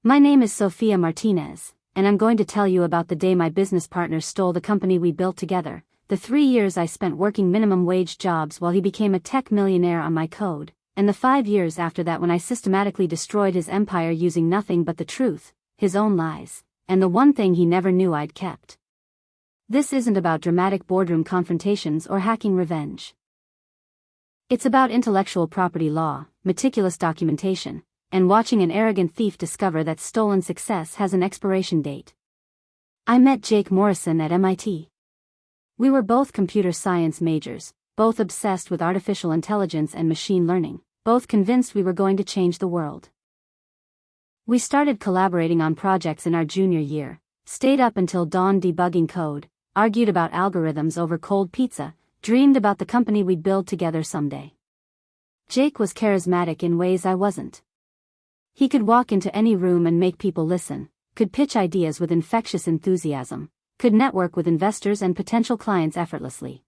My name is Sofia Martinez, and I'm going to tell you about the day my business partner stole the company we built together, the 3 years I spent working minimum wage jobs while he became a tech millionaire on my code, and the 5 years after that when I systematically destroyed his empire using nothing but the truth, his own lies, and the one thing he never knew I'd kept. This isn't about dramatic boardroom confrontations or hacking revenge. It's about intellectual property law, meticulous documentation, and watching an arrogant thief discover that stolen success has an expiration date. I met Jake Morrison at MIT. We were both computer science majors, both obsessed with artificial intelligence and machine learning, both convinced we were going to change the world. We started collaborating on projects in our junior year, stayed up until dawn debugging code, argued about algorithms over cold pizza, dreamed about the company we'd build together someday. Jake was charismatic in ways I wasn't. He could walk into any room and make people listen, could pitch ideas with infectious enthusiasm, could network with investors and potential clients effortlessly.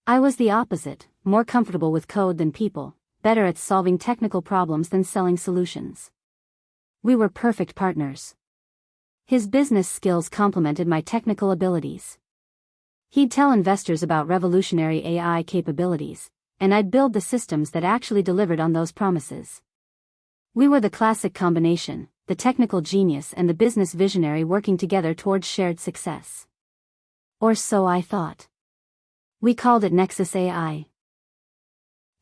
I was the opposite, more comfortable with code than people, better at solving technical problems than selling solutions. We were perfect partners. His business skills complemented my technical abilities. He'd tell investors about revolutionary AI capabilities, and I'd build the systems that actually delivered on those promises. We were the classic combination, the technical genius and the business visionary working together towards shared success. Or so I thought. We called it Nexus AI.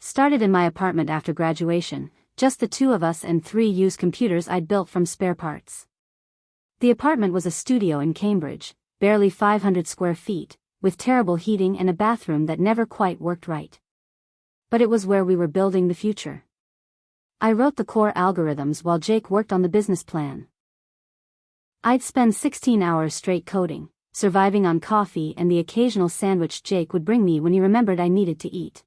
Started in my apartment after graduation, just the two of us and 3 used computers I'd built from spare parts. The apartment was a studio in Cambridge, barely 500 square feet, with terrible heating and a bathroom that never quite worked right. But it was where we were building the future. I wrote the core algorithms while Jake worked on the business plan. I'd spend 16 hours straight coding, surviving on coffee and the occasional sandwich Jake would bring me when he remembered I needed to eat.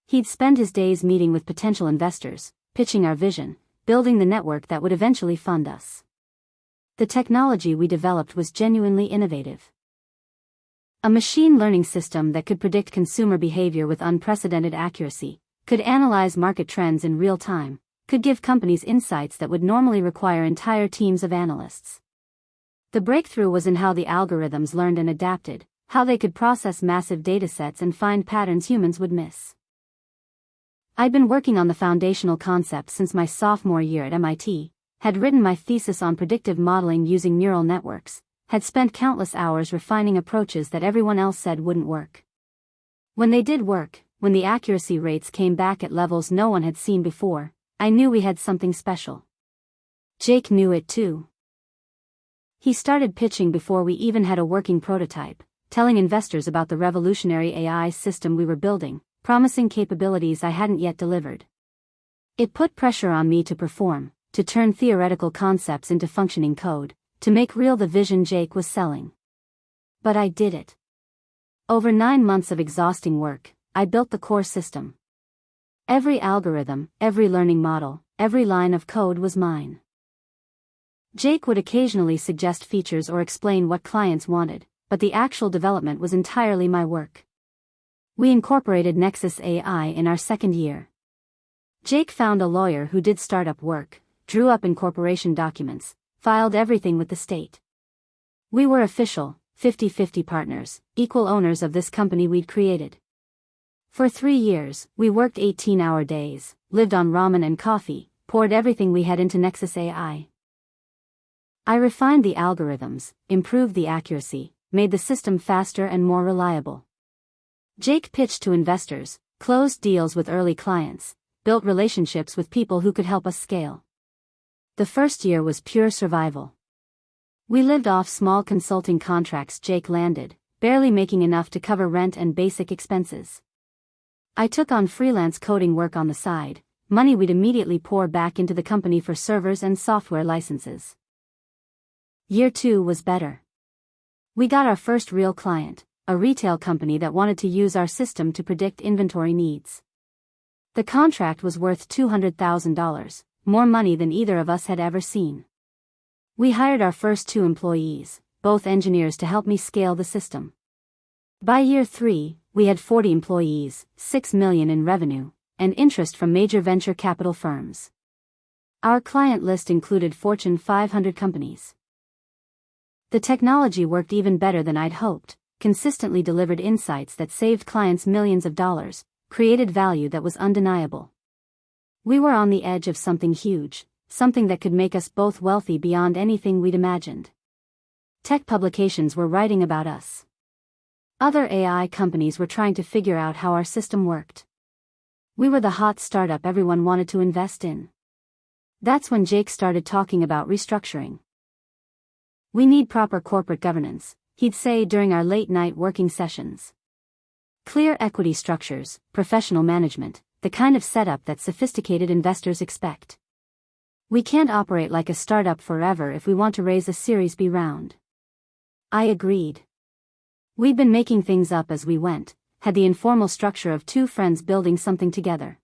He'd spend his days meeting with potential investors, pitching our vision, building the network that would eventually fund us. The technology we developed was genuinely innovative. A machine learning system that could predict consumer behavior with unprecedented accuracy, could analyze market trends in real time, could give companies insights that would normally require entire teams of analysts. The breakthrough was in how the algorithms learned and adapted, how they could process massive datasets and find patterns humans would miss. I'd been working on the foundational concepts since my sophomore year at MIT, had written my thesis on predictive modeling using neural networks, had spent countless hours refining approaches that everyone else said wouldn't work. When they did work, when the accuracy rates came back at levels no one had seen before, I knew we had something special. Jake knew it too. He started pitching before we even had a working prototype, telling investors about the revolutionary AI system we were building, promising capabilities I hadn't yet delivered. It put pressure on me to perform, to turn theoretical concepts into functioning code, to make real the vision Jake was selling. But I did it. Over 9 months of exhausting work, I built the core system. Every algorithm, every learning model, every line of code was mine. Jake would occasionally suggest features or explain what clients wanted, but the actual development was entirely my work. We incorporated Nexus AI in our 2nd year. Jake found a lawyer who did startup work, drew up incorporation documents, filed everything with the state. We were official, 50-50 partners, equal owners of this company we'd created. For 3 years, we worked 18-hour days, lived on ramen and coffee, poured everything we had into Nexus AI. I refined the algorithms, improved the accuracy, made the system faster and more reliable. Jake pitched to investors, closed deals with early clients, built relationships with people who could help us scale. The first year was pure survival. We lived off small consulting contracts Jake landed, barely making enough to cover rent and basic expenses. I took on freelance coding work on the side, money we'd immediately pour back into the company for servers and software licenses. Year 2 was better. We got our first real client, a retail company that wanted to use our system to predict inventory needs. The contract was worth $200,000, more money than either of us had ever seen. We hired our first 2 employees, both engineers, to help me scale the system. By year 3, we had 40 employees, $6 million in revenue, and interest from major venture capital firms. Our client list included Fortune 500 companies. The technology worked even better than I'd hoped, consistently delivered insights that saved clients millions of dollars, created value that was undeniable. We were on the edge of something huge, something that could make us both wealthy beyond anything we'd imagined. Tech publications were writing about us. Other AI companies were trying to figure out how our system worked. We were the hot startup everyone wanted to invest in. That's when Jake started talking about restructuring. "We need proper corporate governance," he'd say during our late-night working sessions. "Clear equity structures, professional management, the kind of setup that sophisticated investors expect. We can't operate like a startup forever if we want to raise a Series B round." I agreed. We'd been making things up as we went, had the informal structure of two friends building something together.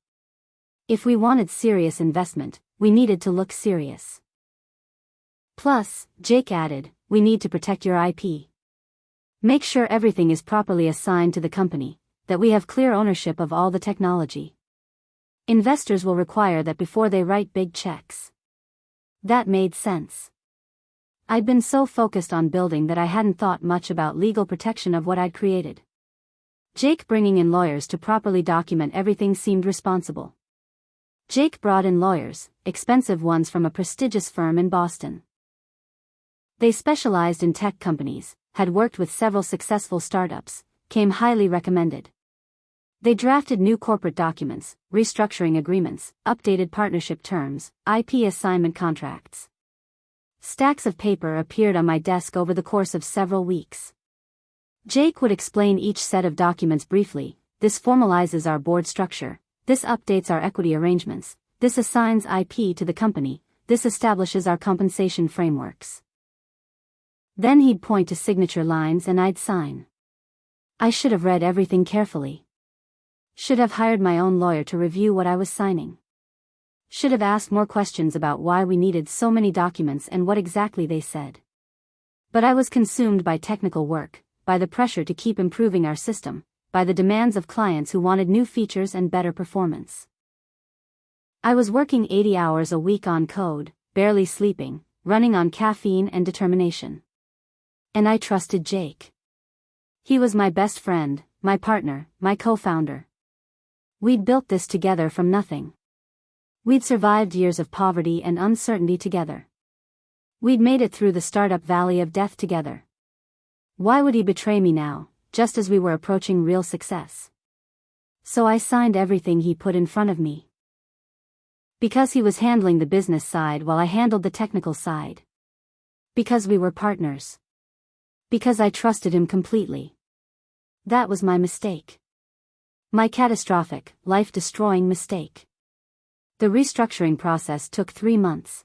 If we wanted serious investment, we needed to look serious. Plus, Jake added, "We need to protect your IP. Make sure everything is properly assigned to the company, that we have clear ownership of all the technology. Investors will require that before they write big checks." That made sense. I'd been so focused on building that I hadn't thought much about legal protection of what I'd created. Jake bringing in lawyers to properly document everything seemed responsible. Jake brought in lawyers, expensive ones from a prestigious firm in Boston. They specialized in tech companies, had worked with several successful startups, came highly recommended. They drafted new corporate documents, restructuring agreements, updated partnership terms, IP assignment contracts. Stacks of paper appeared on my desk over the course of several weeks. Jake would explain each set of documents briefly. "This formalizes our board structure, this updates our equity arrangements, this assigns IP to the company, this establishes our compensation frameworks." Then he'd point to signature lines and I'd sign. I should have read everything carefully. Should have hired my own lawyer to review what I was signing. Should have asked more questions about why we needed so many documents and what exactly they said. But I was consumed by technical work, by the pressure to keep improving our system, by the demands of clients who wanted new features and better performance. I was working 80 hours a week on code, barely sleeping, running on caffeine and determination. And I trusted Jake. He was my best friend, my partner, my co-founder. We'd built this together from nothing. We'd survived years of poverty and uncertainty together. We'd made it through the startup valley of death together. Why would he betray me now, just as we were approaching real success? So I signed everything he put in front of me. Because he was handling the business side while I handled the technical side. Because we were partners. Because I trusted him completely. That was my mistake. My catastrophic, life-destroying mistake. The restructuring process took 3 months.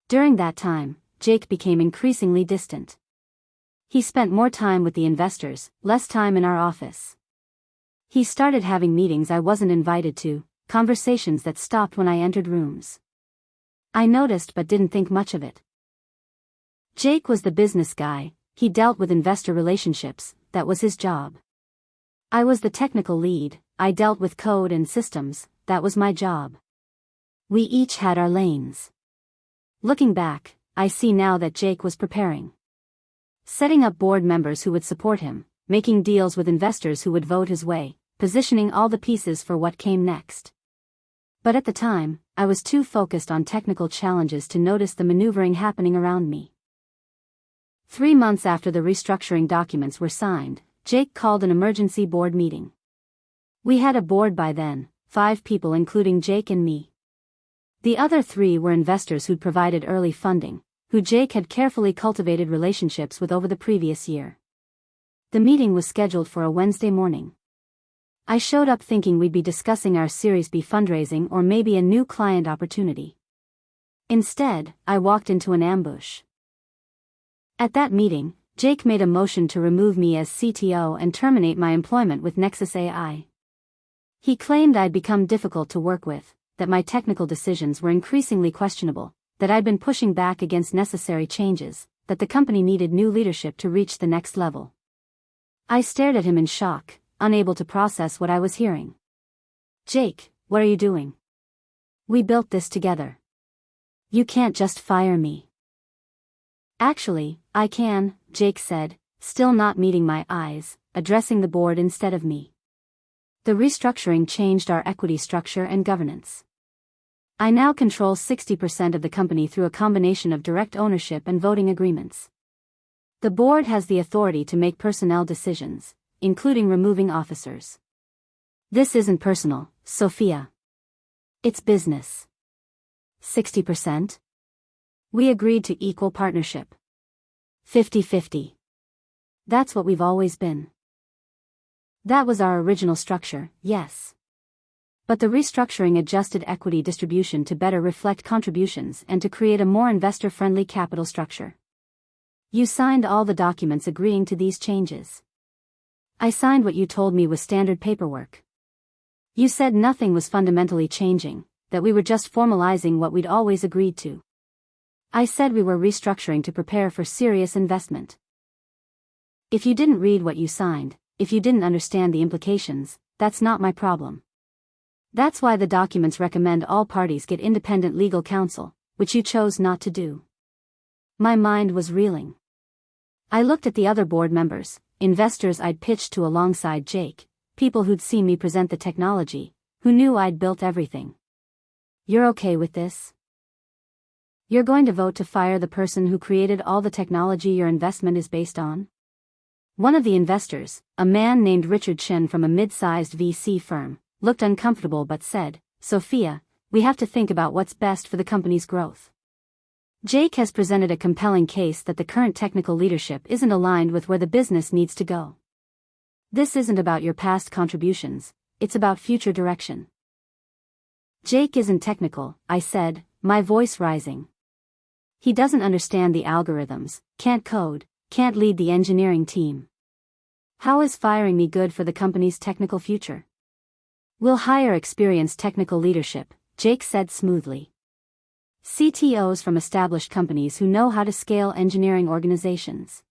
During that time, Jake became increasingly distant. He spent more time with the investors, less time in our office. He started having meetings I wasn't invited to, conversations that stopped when I entered rooms. I noticed but didn't think much of it. Jake was the business guy, he dealt with investor relationships, that was his job. I was the technical lead, I dealt with code and systems, that was my job. We each had our lanes. Looking back, I see now that Jake was preparing. Setting up board members who would support him, making deals with investors who would vote his way, positioning all the pieces for what came next. But at the time, I was too focused on technical challenges to notice the maneuvering happening around me. 3 months after the restructuring documents were signed, Jake called an emergency board meeting. We had a board by then, 5 people including Jake and me. The other 3 were investors who'd provided early funding, who Jake had carefully cultivated relationships with over the previous year. The meeting was scheduled for a Wednesday morning. I showed up thinking we'd be discussing our Series B fundraising or maybe a new client opportunity. Instead, I walked into an ambush. At that meeting, Jake made a motion to remove me as CTO and terminate my employment with Nexus AI. He claimed I'd become difficult to work with, that my technical decisions were increasingly questionable, that I'd been pushing back against necessary changes, that the company needed new leadership to reach the next level. I stared at him in shock, unable to process what I was hearing. "Jake, what are you doing? We built this together. You can't just fire me. Actually, I can, Jake said, still not meeting my eyes, addressing the board instead of me. The restructuring changed our equity structure and governance. I now control 60% of the company through a combination of direct ownership and voting agreements. The board has the authority to make personnel decisions, including removing officers. This isn't personal, Sophia. It's business. 60%? We agreed to equal partnership. 50-50. That's what we've always been. That was our original structure, yes. But the restructuring adjusted equity distribution to better reflect contributions and to create a more investor-friendly capital structure. You signed all the documents agreeing to these changes. I signed what you told me was standard paperwork. You said nothing was fundamentally changing, that we were just formalizing what we'd always agreed to. I said we were restructuring to prepare for serious investment. If you didn't read what you signed, if you didn't understand the implications, that's not my problem. That's why the documents recommend all parties get independent legal counsel, which you chose not to do. My mind was reeling. I looked at the other board members, investors I'd pitched to alongside Jake, people who'd seen me present the technology, who knew I'd built everything. You're okay with this? You're going to vote to fire the person who created all the technology your investment is based on? One of the investors, a man named Richard Chen from a mid-sized VC firm, looked uncomfortable but said, Sophia, we have to think about what's best for the company's growth. Jake has presented a compelling case that the current technical leadership isn't aligned with where the business needs to go. This isn't about your past contributions, it's about future direction. Jake isn't technical, I said, my voice rising. He doesn't understand the algorithms, can't code, can't lead the engineering team. How is firing me good for the company's technical future? We'll hire experienced technical leadership, Jake said smoothly. CTOs from established companies who know how to scale engineering organizations.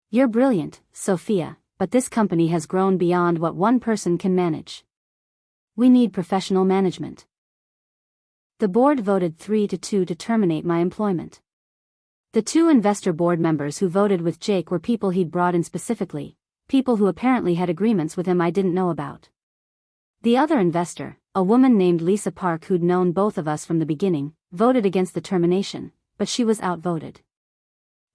You're brilliant, Sophia, but this company has grown beyond what one person can manage. We need professional management. The board voted 3-2 to terminate my employment. The two investor board members who voted with Jake were people he'd brought in specifically, people who apparently had agreements with him I didn't know about. The other investor, a woman named Lisa Park who'd known both of us from the beginning, voted against the termination, but she was outvoted.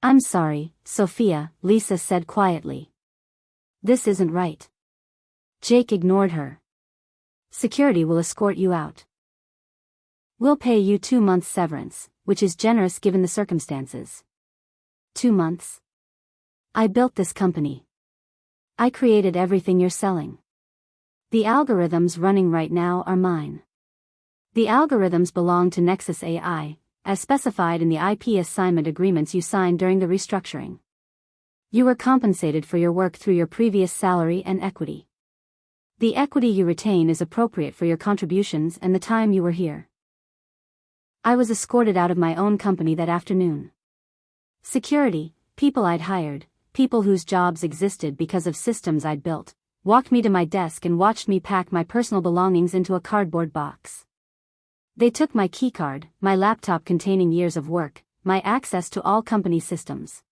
I'm sorry, Sophia, Lisa said quietly. This isn't right. Jake ignored her. Security will escort you out. We'll pay you 2 months severance, which is generous given the circumstances. 2 months? I built this company. I created everything you're selling. The algorithms running right now are mine. The algorithms belong to Nexus AI, as specified in the IP assignment agreements you signed during the restructuring. You were compensated for your work through your previous salary and equity. The equity you retain is appropriate for your contributions and the time you were here. I was escorted out of my own company that afternoon. Security, people I'd hired, people whose jobs existed because of systems I'd built, walked me to my desk and watched me pack my personal belongings into a cardboard box. They took my keycard, my laptop containing years of work, my access to all company systems.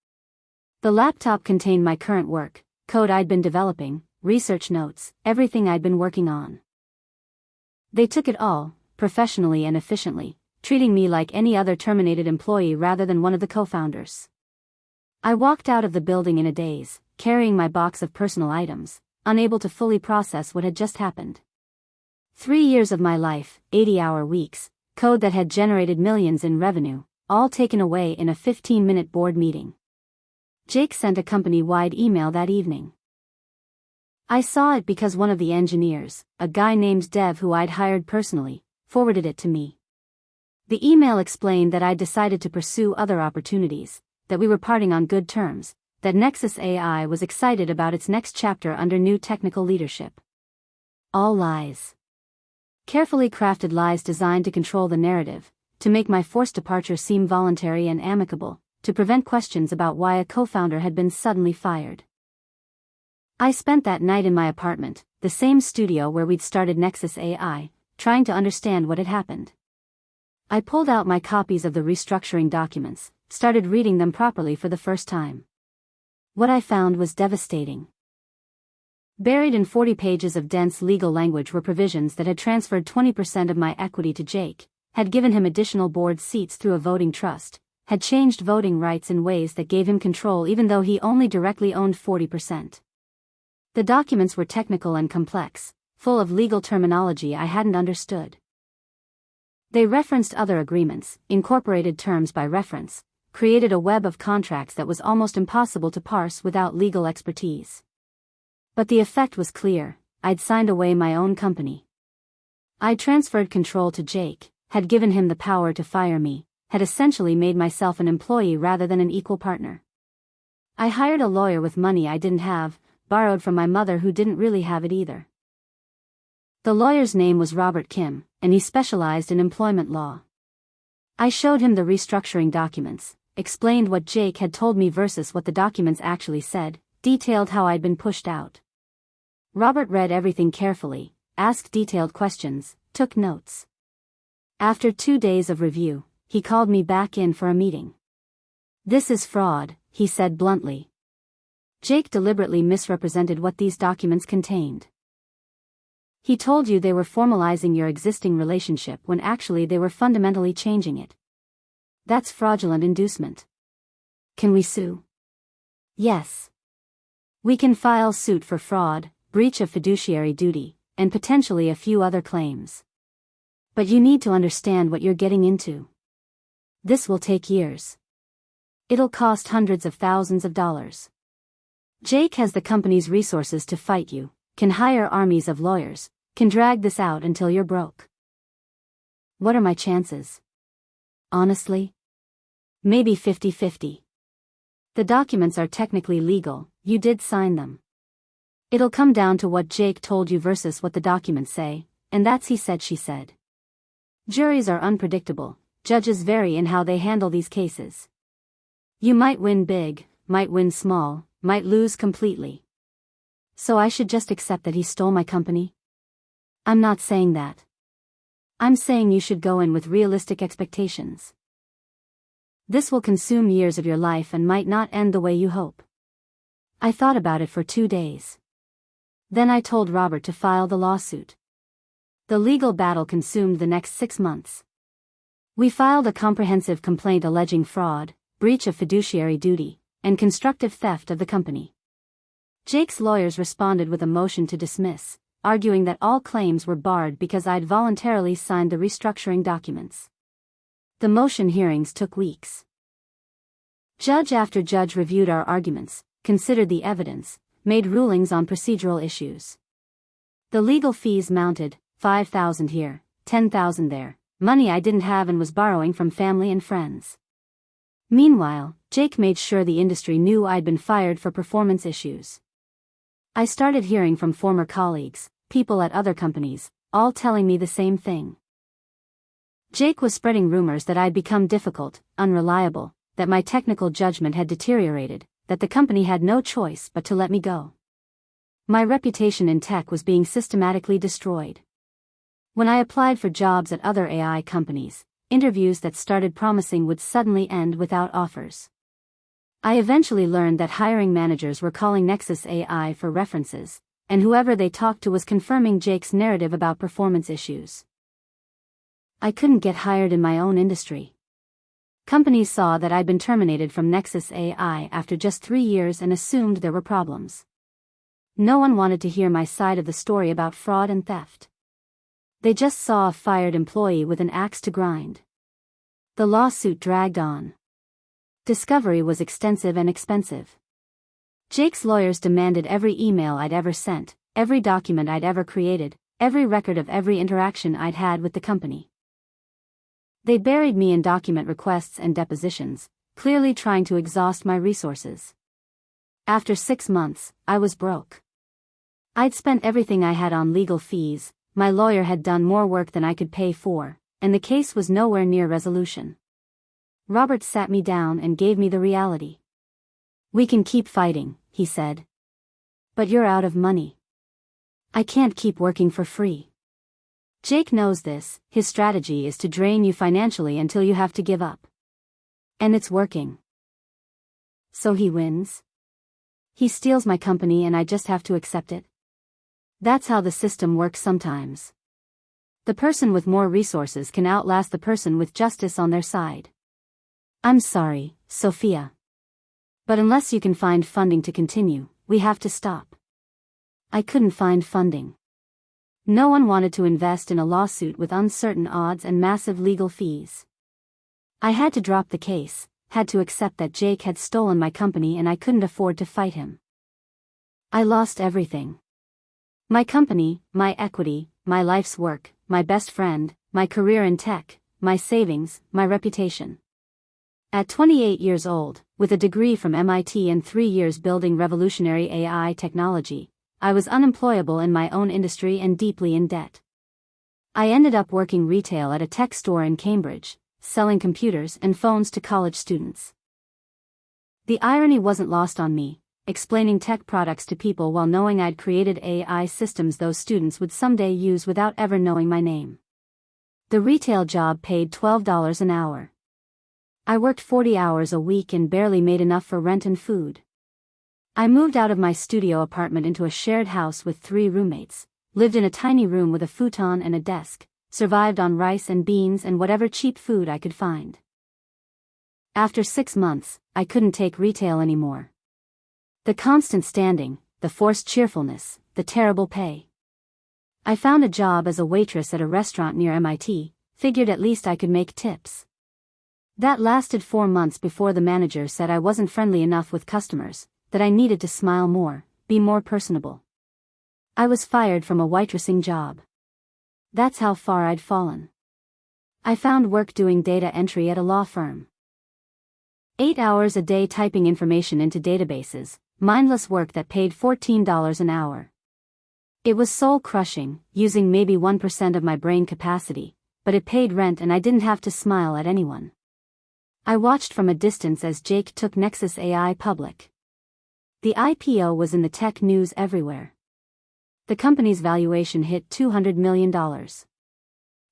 The laptop contained my current work, code I'd been developing, research notes, everything I'd been working on. They took it all, professionally and efficiently, treating me like any other terminated employee rather than one of the co-founders. I walked out of the building in a daze, carrying my box of personal items, unable to fully process what had just happened. 3 years of my life, 80-hour weeks, code that had generated millions in revenue, all taken away in a 15-minute board meeting. Jake sent a company-wide email that evening. I saw it because one of the engineers, a guy named Dev who I'd hired personally, forwarded it to me. The email explained that I'd decided to pursue other opportunities, that we were parting on good terms, that Nexus AI was excited about its next chapter under new technical leadership. All lies. Carefully crafted lies designed to control the narrative, to make my forced departure seem voluntary and amicable, to prevent questions about why a co-founder had been suddenly fired. I spent that night in my apartment, the same studio where we'd started Nexus AI, trying to understand what had happened. I pulled out my copies of the restructuring documents, started reading them properly for the first time. What I found was devastating. Buried in 40 pages of dense legal language were provisions that had transferred 20% of my equity to Jake, had given him additional board seats through a voting trust, had changed voting rights in ways that gave him control even though he only directly owned 40%. The documents were technical and complex, full of legal terminology I hadn't understood. They referenced other agreements, incorporated terms by reference, created a web of contracts that was almost impossible to parse without legal expertise. But the effect was clear: I'd signed away my own company. I'd transferred control to Jake, had given him the power to fire me, had essentially made myself an employee rather than an equal partner. I hired a lawyer with money I didn't have, borrowed from my mother who didn't really have it either. The lawyer's name was Robert Kim, and he specialized in employment law. I showed him the restructuring documents, explained what Jake had told me versus what the documents actually said, detailed how I'd been pushed out. Robert read everything carefully, asked detailed questions, took notes. After 2 days of review, he called me back in for a meeting. "This is fraud," he said bluntly. "Jake deliberately misrepresented what these documents contained. He told you they were formalizing your existing relationship when actually they were fundamentally changing it. That's fraudulent inducement. Can we sue?" "Yes. We can file suit for fraud, breach of fiduciary duty, and potentially a few other claims. But you need to understand what you're getting into. This will take years. It'll cost hundreds of thousands of dollars. Jake has the company's resources to fight you, can hire armies of lawyers, can drag this out until you're broke. What are my chances? Honestly? Maybe 50-50. The documents are technically legal, you did sign them. It'll come down to what Jake told you versus what the documents say, and that's he said she said. Juries are unpredictable, judges vary in how they handle these cases. You might win big, might win small, might lose completely. So I should just accept that he stole my company? I'm not saying that. I'm saying you should go in with realistic expectations. This will consume years of your life and might not end the way you hope. I thought about it for 2 days. Then I told Robert to file the lawsuit. The legal battle consumed the next 6 months. We filed a comprehensive complaint alleging fraud, breach of fiduciary duty, and constructive theft of the company. Jake's lawyers responded with a motion to dismiss, arguing that all claims were barred because I'd voluntarily signed the restructuring documents. The motion hearings took weeks. Judge after judge reviewed our arguments, considered the evidence, made rulings on procedural issues. The legal fees mounted, $5,000 here, $10,000 there, money I didn't have and was borrowing from family and friends. Meanwhile, Jake made sure the industry knew I'd been fired for performance issues. I started hearing from former colleagues, people at other companies, all telling me the same thing. Jake was spreading rumors that I'd become difficult, unreliable, that my technical judgment had deteriorated, that the company had no choice but to let me go. My reputation in tech was being systematically destroyed. When I applied for jobs at other AI companies, interviews that started promising would suddenly end without offers. I eventually learned that hiring managers were calling Nexus AI for references, and whoever they talked to was confirming Jake's narrative about performance issues. I couldn't get hired in my own industry. Companies saw that I'd been terminated from Nexus AI after just 3 years and assumed there were problems. No one wanted to hear my side of the story about fraud and theft. They just saw a fired employee with an axe to grind. The lawsuit dragged on. Discovery was extensive and expensive. Jake's lawyers demanded every email I'd ever sent, every document I'd ever created, every record of every interaction I'd had with the company. They buried me in document requests and depositions, clearly trying to exhaust my resources. After 6 months, I was broke. I'd spent everything I had on legal fees, my lawyer had done more work than I could pay for, and the case was nowhere near resolution. Robert sat me down and gave me the reality. "We can keep fighting," he said. "But you're out of money. I can't keep working for free. Jake knows this. His strategy is to drain you financially until you have to give up. And it's working. So he wins. He steals my company and I just have to accept it. That's how the system works sometimes. The person with more resources can outlast the person with justice on their side. I'm sorry, Sophia. But unless you can find funding to continue, we have to stop. I couldn't find funding. No one wanted to invest in a lawsuit with uncertain odds and massive legal fees. I had to drop the case, had to accept that Jake had stolen my company and I couldn't afford to fight him. I lost everything. My company, my equity, my life's work, my best friend, my career in tech, my savings, my reputation. At 28 years old, with a degree from MIT and 3 years building revolutionary AI technology, I was unemployable in my own industry and deeply in debt. I ended up working retail at a tech store in Cambridge, selling computers and phones to college students. The irony wasn't lost on me, explaining tech products to people while knowing I'd created AI systems those students would someday use without ever knowing my name. The retail job paid $12 an hour. I worked 40 hours a week and barely made enough for rent and food. I moved out of my studio apartment into a shared house with 3 roommates, lived in a tiny room with a futon and a desk, survived on rice and beans and whatever cheap food I could find. After 6 months, I couldn't take retail anymore. The constant standing, the forced cheerfulness, the terrible pay. I found a job as a waitress at a restaurant near MIT, figured at least I could make tips. That lasted 4 months before the manager said I wasn't friendly enough with customers, that I needed to smile more, be more personable. I was fired from a waitressing job. That's how far I'd fallen. I found work doing data entry at a law firm. 8 hours a day typing information into databases, mindless work that paid $14 an hour. It was soul-crushing, using maybe 1% of my brain capacity, but it paid rent and I didn't have to smile at anyone. I watched from a distance as Jake took Nexus AI public. The IPO was in the tech news everywhere. The company's valuation hit $200 million.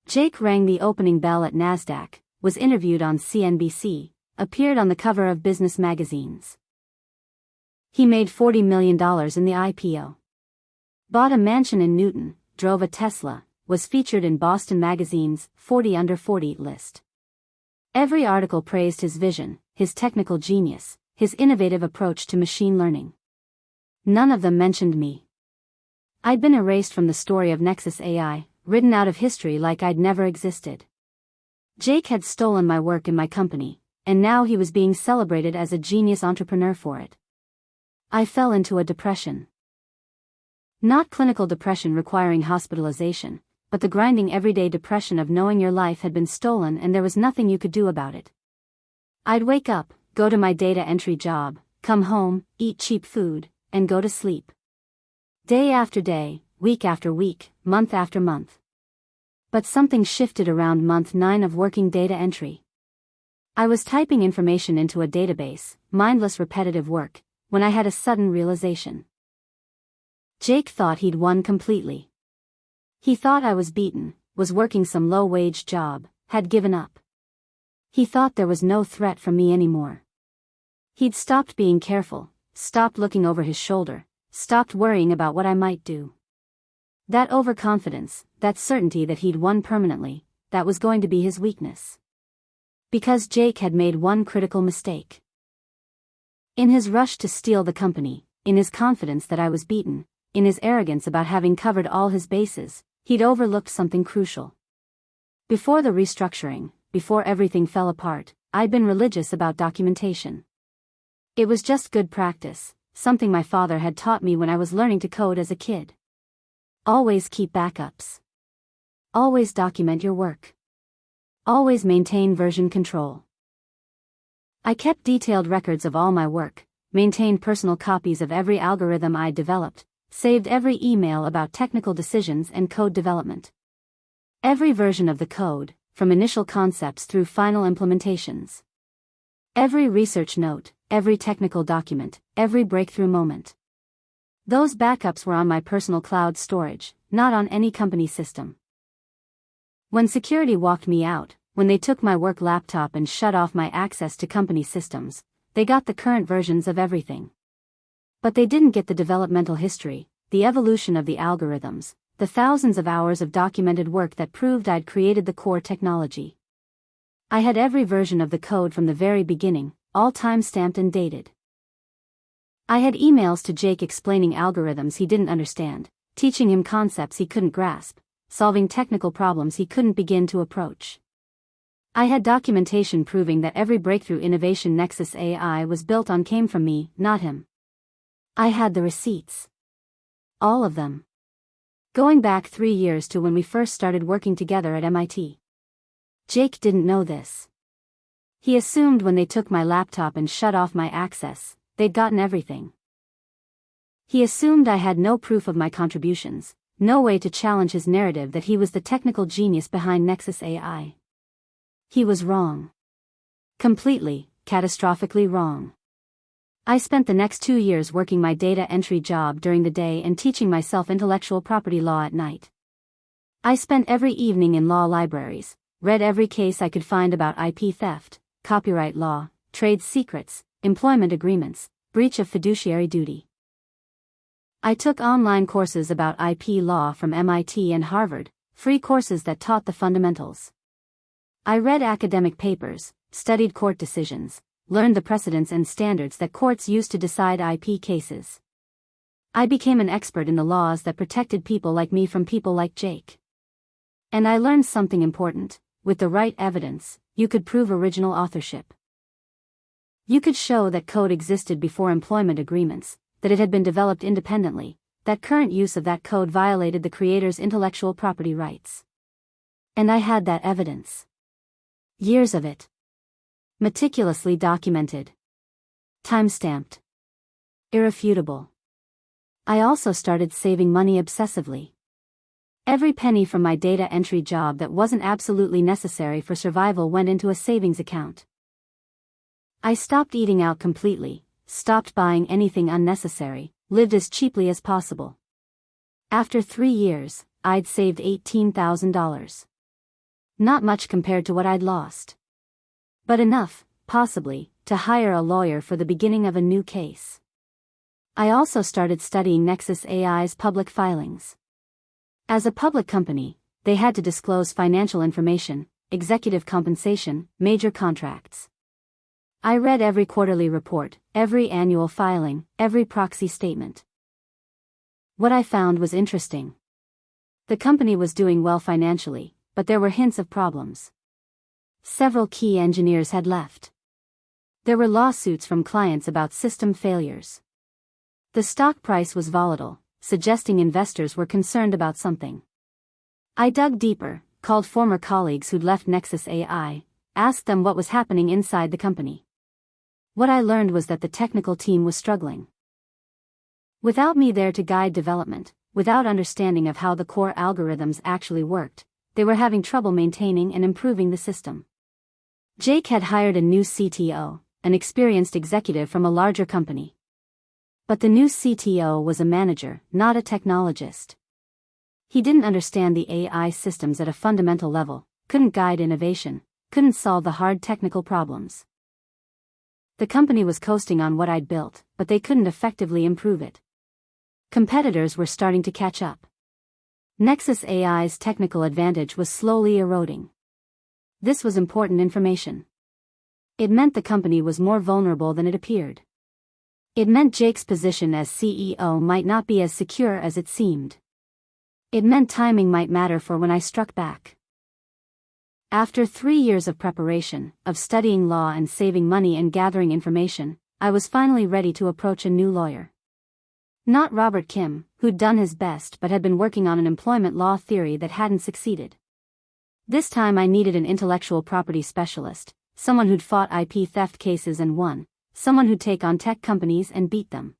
Jake rang the opening bell at NASDAQ, was interviewed on CNBC, appeared on the cover of business magazines. He made $40 million in the IPO. Bought a mansion in Newton, drove a Tesla, was featured in Boston Magazine's 40 Under 40 list. Every article praised his vision, his technical genius, his innovative approach to machine learning. None of them mentioned me. I'd been erased from the story of Nexus AI, written out of history like I'd never existed. Jake had stolen my work in my company, and now he was being celebrated as a genius entrepreneur for it. I fell into a depression. Not clinical depression requiring hospitalization, but the grinding everyday depression of knowing your life had been stolen and there was nothing you could do about it. I'd wake up, go to my data entry job, come home, eat cheap food, and go to sleep. Day after day, week after week, month after month. But something shifted around month 9 of working data entry. I was typing information into a database, mindless repetitive work, when I had a sudden realization. Jake thought he'd won completely. He thought I was beaten, was working some low-wage job, had given up. He thought there was no threat from me anymore. He'd stopped being careful, stopped looking over his shoulder, stopped worrying about what I might do. That overconfidence, that certainty that he'd won permanently, that was going to be his weakness. Because Jake had made one critical mistake. In his rush to steal the company, in his confidence that I was beaten, in his arrogance about having covered all his bases, he'd overlooked something crucial. Before the restructuring, before everything fell apart, I'd been religious about documentation. It was just good practice, something my father had taught me when I was learning to code as a kid. Always keep backups. Always document your work. Always maintain version control. I kept detailed records of all my work, maintained personal copies of every algorithm I developed, saved every email about technical decisions and code development. Every version of the code, from initial concepts through final implementations. Every research note, every technical document, every breakthrough moment. Those backups were on my personal cloud storage, not on any company system. When security walked me out, when they took my work laptop and shut off my access to company systems, they got the current versions of everything. But they didn't get the developmental history, the evolution of the algorithms, the thousands of hours of documented work that proved I'd created the core technology. I had every version of the code from the very beginning, all time-stamped and dated. I had emails to Jake explaining algorithms he didn't understand, teaching him concepts he couldn't grasp, solving technical problems he couldn't begin to approach. I had documentation proving that every breakthrough innovation Nexus AI was built on came from me, not him. I had the receipts. All of them. Going back 3 years to when we first started working together at MIT. Jake didn't know this. He assumed when they took my laptop and shut off my access, they'd gotten everything. He assumed I had no proof of my contributions, no way to challenge his narrative that he was the technical genius behind Nexus AI. He was wrong. Completely, catastrophically wrong. I spent the next 2 years working my data entry job during the day and teaching myself intellectual property law at night. I spent every evening in law libraries, read every case I could find about IP theft, copyright law, trade secrets, employment agreements, breach of fiduciary duty. I took online courses about IP law from MIT and Harvard, free courses that taught the fundamentals. I read academic papers, studied court decisions, learned the precedents and standards that courts use to decide IP cases. I became an expert in the laws that protected people like me from people like Jake. And I learned something important: with the right evidence, you could prove original authorship. You could show that code existed before employment agreements, that it had been developed independently, that current use of that code violated the creator's intellectual property rights. And I had that evidence. Years of it. Meticulously documented. Time-stamped. Irrefutable. I also started saving money obsessively. Every penny from my data entry job that wasn't absolutely necessary for survival went into a savings account. I stopped eating out completely, stopped buying anything unnecessary, lived as cheaply as possible. After 3 years, I'd saved $18,000. Not much compared to what I'd lost. But enough, possibly, to hire a lawyer for the beginning of a new case. I also started studying Nexus AI's public filings. As a public company, they had to disclose financial information, executive compensation, major contracts. I read every quarterly report, every annual filing, every proxy statement. What I found was interesting. The company was doing well financially, but there were hints of problems. Several key engineers had left. There were lawsuits from clients about system failures. The stock price was volatile, suggesting investors were concerned about something. I dug deeper, called former colleagues who'd left Nexus AI, asked them what was happening inside the company. What I learned was that the technical team was struggling. Without me there to guide development, without understanding of how the core algorithms actually worked, they were having trouble maintaining and improving the system. Jake had hired a new CTO, an experienced executive from a larger company. But the new CTO was a manager, not a technologist. He didn't understand the AI systems at a fundamental level, couldn't guide innovation, couldn't solve the hard technical problems. The company was coasting on what I'd built, but they couldn't effectively improve it. Competitors were starting to catch up. Nexus AI's technical advantage was slowly eroding. This was important information. It meant the company was more vulnerable than it appeared. It meant Jake's position as CEO might not be as secure as it seemed. It meant timing might matter for when I struck back. After 3 years of preparation, of studying law and saving money and gathering information, I was finally ready to approach a new lawyer. Not Robert Kim, who'd done his best but had been working on an employment law theory that hadn't succeeded. This time I needed an intellectual property specialist, someone who'd fought IP theft cases and won, someone who'd take on tech companies and beat them.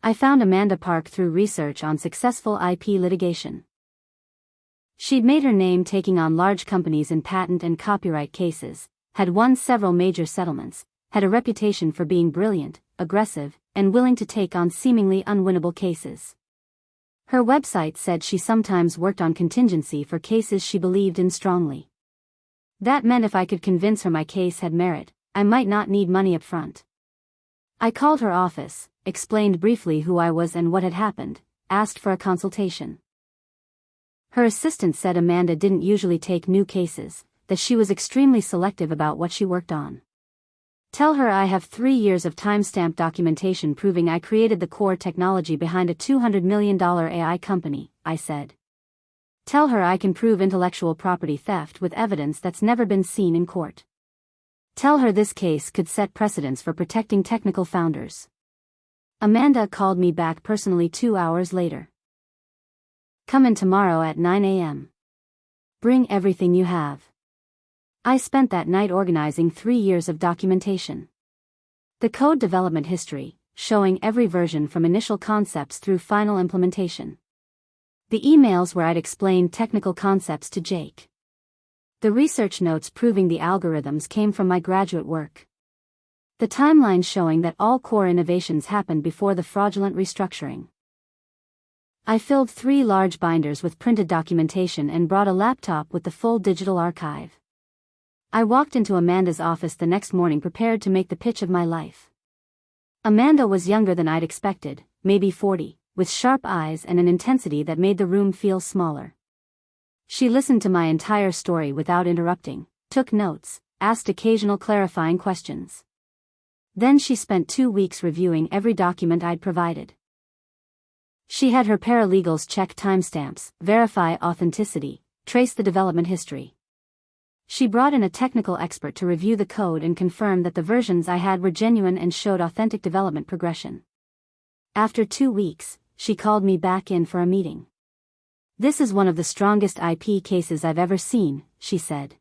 I found Amanda Park through research on successful IP litigation. She'd made her name taking on large companies in patent and copyright cases, had won several major settlements, had a reputation for being brilliant, aggressive, and willing to take on seemingly unwinnable cases. Her website said she sometimes worked on contingency for cases she believed in strongly. That meant if I could convince her my case had merit, I might not need money up front. I called her office, explained briefly who I was and what had happened, asked for a consultation. Her assistant said Amanda didn't usually take new cases, that she was extremely selective about what she worked on. Tell her I have 3 years of timestamp documentation proving I created the core technology behind a $200 million AI company, I said. Tell her I can prove intellectual property theft with evidence that's never been seen in court. Tell her this case could set precedents for protecting technical founders. Amanda called me back personally 2 hours later. Come in tomorrow at 9 a.m. Bring everything you have. I spent that night organizing 3 years of documentation. The code development history, showing every version from initial concepts through final implementation. The emails where I'd explained technical concepts to Jake. The research notes proving the algorithms came from my graduate work. The timeline showing that all core innovations happened before the fraudulent restructuring. I filled 3 large binders with printed documentation and brought a laptop with the full digital archive. I walked into Amanda's office the next morning prepared to make the pitch of my life. Amanda was younger than I'd expected, maybe 40, with sharp eyes and an intensity that made the room feel smaller. She listened to my entire story without interrupting, took notes, asked occasional clarifying questions. Then she spent 2 weeks reviewing every document I'd provided. She had her paralegals check timestamps, verify authenticity, trace the development history. She brought in a technical expert to review the code and confirm that the versions I had were genuine and showed authentic development progression. After 2 weeks, she called me back in for a meeting. This is one of the strongest IP cases I've ever seen, she said.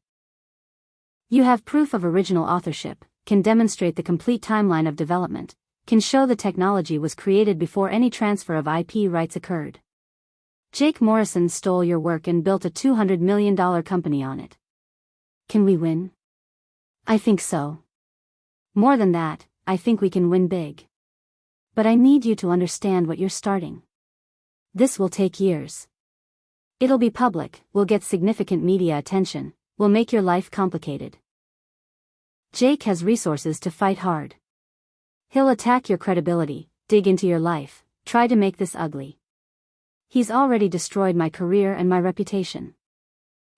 You have proof of original authorship, can demonstrate the complete timeline of development, can show the technology was created before any transfer of IP rights occurred. Jake Morrison stole your work and built a $200 million company on it. Can we win? I think so. More than that, I think we can win big. But I need you to understand what you're starting. This will take years. It'll be public, we'll get significant media attention, we'll make your life complicated. Jake has resources to fight hard. He'll attack your credibility, dig into your life, try to make this ugly. He's already destroyed my career and my reputation.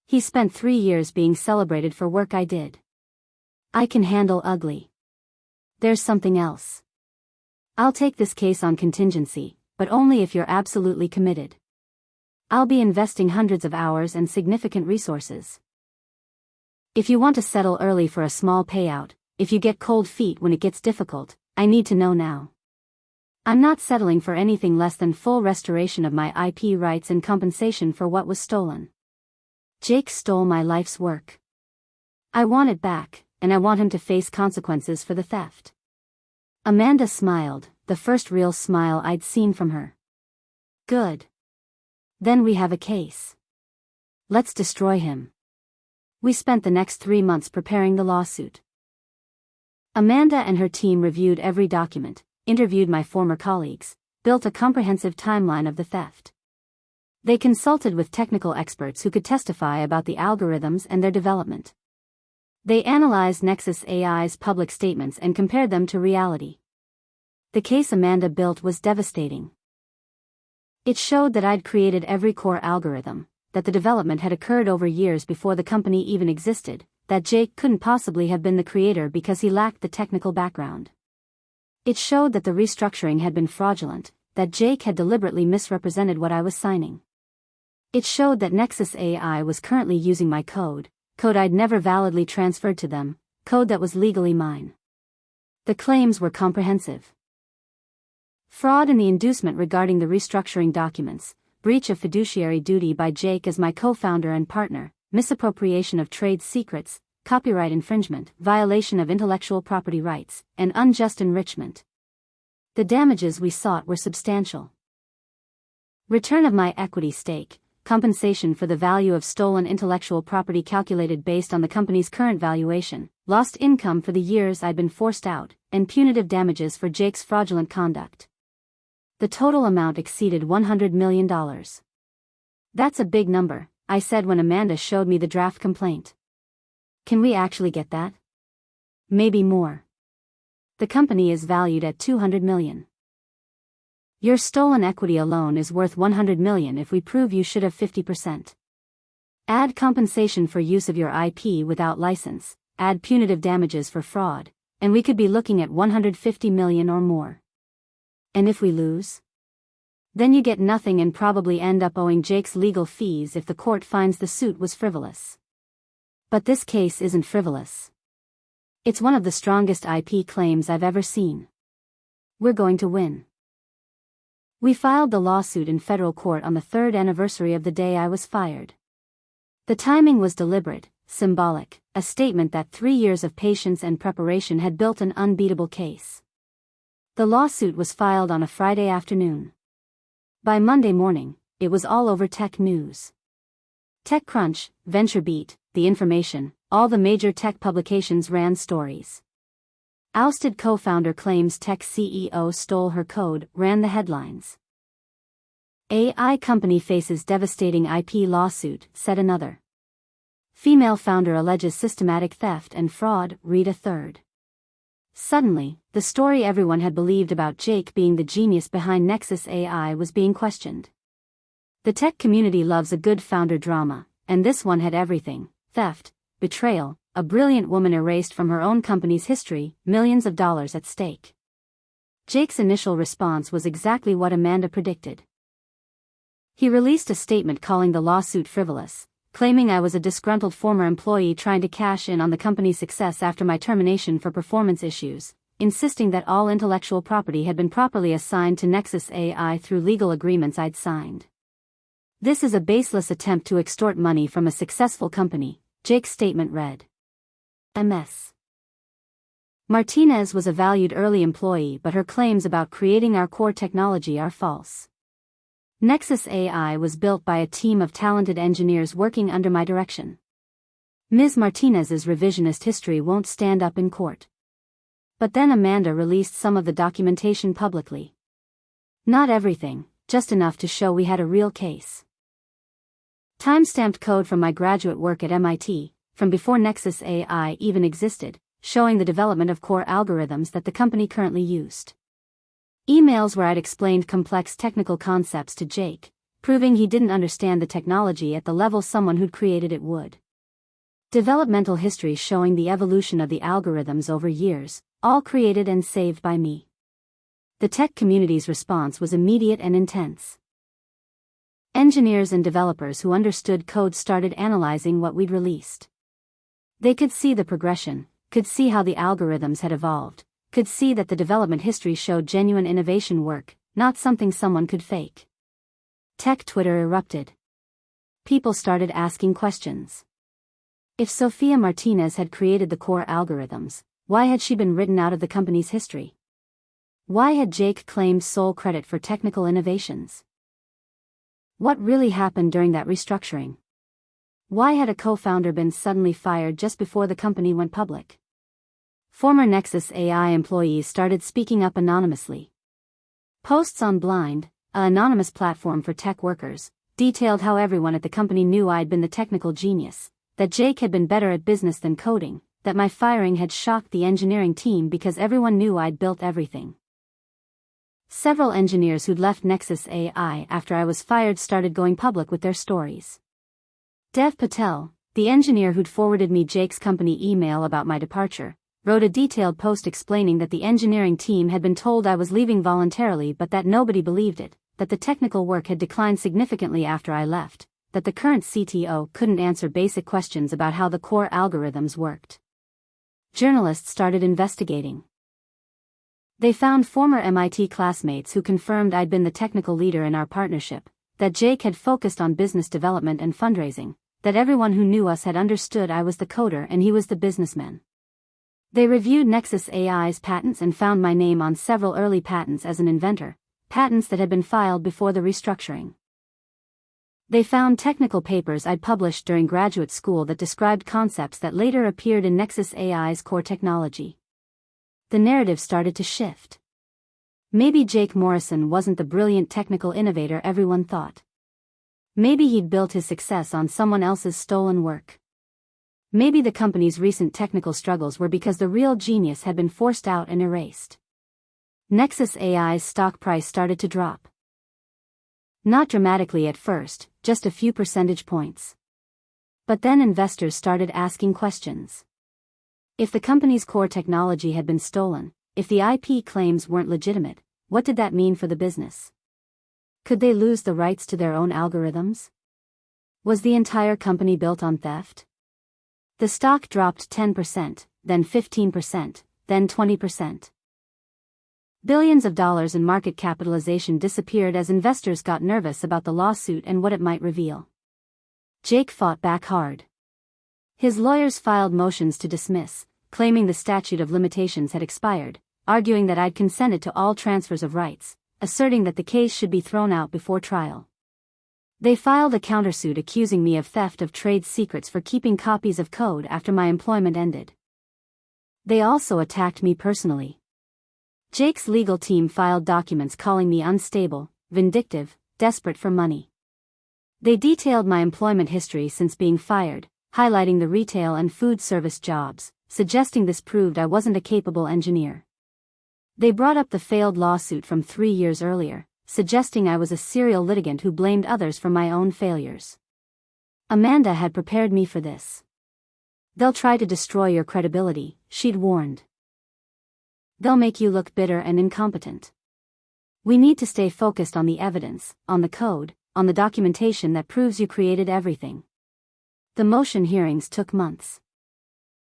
He spent 3 years being celebrated for work I did. I can handle ugly. There's something else. I'll take this case on contingency, but only if you're absolutely committed. I'll be investing hundreds of hours and significant resources. If you want to settle early for a small payout, if you get cold feet when it gets difficult, I need to know now. I'm not settling for anything less than full restoration of my IP rights and compensation for what was stolen. Jake stole my life's work. I want it back, and I want him to face consequences for the theft. Amanda smiled, the first real smile I'd seen from her. Good. Then we have a case. Let's destroy him. We spent the next 3 months preparing the lawsuit. Amanda and her team reviewed every document, interviewed my former colleagues, built a comprehensive timeline of the theft. They consulted with technical experts who could testify about the algorithms and their development. They analyzed Nexus AI's public statements and compared them to reality. The case Amanda built was devastating. It showed that I'd created every core algorithm, that the development had occurred over years before the company even existed, that Jake couldn't possibly have been the creator because he lacked the technical background. It showed that the restructuring had been fraudulent, that Jake had deliberately misrepresented what I was signing. It showed that Nexus AI was currently using my code I'd never validly transferred to them, code that was legally mine. The claims were comprehensive. Fraud in the inducement regarding the restructuring documents, breach of fiduciary duty by Jake as my co-founder and partner, misappropriation of trade secrets, copyright infringement, violation of intellectual property rights, and unjust enrichment. The damages we sought were substantial. Return of my equity stake, compensation for the value of stolen intellectual property calculated based on the company's current valuation, lost income for the years I'd been forced out, and punitive damages for Jake's fraudulent conduct. The total amount exceeded $100 million. That's a big number, I said when Amanda showed me the draft complaint. Can we actually get that? Maybe more. The company is valued at $200 million. Your stolen equity alone is worth $100 million if we prove you should have 50%. Add compensation for use of your IP without license, add punitive damages for fraud, and we could be looking at $150 million or more. And if we lose? Then you get nothing and probably end up owing Jake's legal fees if the court finds the suit was frivolous. But this case isn't frivolous. It's one of the strongest IP claims I've ever seen. We're going to win. We filed the lawsuit in federal court on the 3rd anniversary of the day I was fired. The timing was deliberate, symbolic, a statement that 3 years of patience and preparation had built an unbeatable case. The lawsuit was filed on a Friday afternoon. By Monday morning, it was all over tech news. TechCrunch, VentureBeat, The Information, all the major tech publications ran stories. Ousted co-founder claims tech CEO stole her code, ran the headlines. AI company faces devastating IP lawsuit, said another. Female founder alleges systematic theft and fraud, read a third. Suddenly, the story everyone had believed about Jake being the genius behind Nexus AI was being questioned. The tech community loves a good founder drama, and this one had everything: theft, betrayal, a brilliant woman erased from her own company's history, millions of dollars at stake. Jake's initial response was exactly what Amanda predicted. He released a statement calling the lawsuit frivolous, claiming I was a disgruntled former employee trying to cash in on the company's success after my termination for performance issues, insisting that all intellectual property had been properly assigned to Nexus AI through legal agreements I'd signed. This is a baseless attempt to extort money from a successful company, Jake's statement read. MS. Martinez was a valued early employee, but her claims about creating our core technology are false. Nexus AI was built by a team of talented engineers working under my direction. Ms. Martinez's revisionist history won't stand up in court. But then Amanda released some of the documentation publicly. Not everything, just enough to show we had a real case. Time-stamped code from my graduate work at MIT, from before Nexus AI even existed, showing the development of core algorithms that the company currently used. Emails where I'd explained complex technical concepts to Jake, proving he didn't understand the technology at the level someone who'd created it would. Developmental history showing the evolution of the algorithms over years, all created and saved by me. The tech community's response was immediate and intense. Engineers and developers who understood code started analyzing what we'd released. They could see the progression, could see how the algorithms had evolved, could see that the development history showed genuine innovation work, not something someone could fake. Tech Twitter erupted. People started asking questions. If Sophia Martinez had created the core algorithms, why had she been written out of the company's history? Why had Jake claimed sole credit for technical innovations? What really happened during that restructuring? Why had a co-founder been suddenly fired just before the company went public? Former Nexus AI employees started speaking up anonymously. Posts on Blind, an anonymous platform for tech workers, detailed how everyone at the company knew I'd been the technical genius, that Jake had been better at business than coding, that my firing had shocked the engineering team because everyone knew I'd built everything. Several engineers who'd left Nexus AI after I was fired started going public with their stories. Dev Patel, the engineer who'd forwarded me Jake's company email about my departure, wrote a detailed post explaining that the engineering team had been told I was leaving voluntarily but that nobody believed it, that the technical work had declined significantly after I left, that the current CTO couldn't answer basic questions about how the core algorithms worked. Journalists started investigating. They found former MIT classmates who confirmed I'd been the technical leader in our partnership, that Jake had focused on business development and fundraising, that everyone who knew us had understood I was the coder and he was the businessman. They reviewed Nexus AI's patents and found my name on several early patents as an inventor, patents that had been filed before the restructuring. They found technical papers I'd published during graduate school that described concepts that later appeared in Nexus AI's core technology. The narrative started to shift. Maybe Jake Morrison wasn't the brilliant technical innovator everyone thought. Maybe he'd built his success on someone else's stolen work. Maybe the company's recent technical struggles were because the real genius had been forced out and erased. Nexus AI's stock price started to drop. Not dramatically at first, just a few percentage points. But then investors started asking questions. If the company's core technology had been stolen, if the IP claims weren't legitimate, what did that mean for the business? Could they lose the rights to their own algorithms? Was the entire company built on theft? The stock dropped 10%, then 15%, then 20%. Billions of dollars in market capitalization disappeared as investors got nervous about the lawsuit and what it might reveal. Jake fought back hard. His lawyers filed motions to dismiss, claiming the statute of limitations had expired, arguing that I'd consented to all transfers of rights, asserting that the case should be thrown out before trial. They filed a countersuit accusing me of theft of trade secrets for keeping copies of code after my employment ended. They also attacked me personally. Jake's legal team filed documents calling me unstable, vindictive, desperate for money. They detailed my employment history since being fired, highlighting the retail and food service jobs, suggesting this proved I wasn't a capable engineer. They brought up the failed lawsuit from 3 years earlier, suggesting I was a serial litigant who blamed others for my own failures. Amanda had prepared me for this. They'll try to destroy your credibility, she'd warned. They'll make you look bitter and incompetent. We need to stay focused on the evidence, on the code, on the documentation that proves you created everything. The motion hearings took months.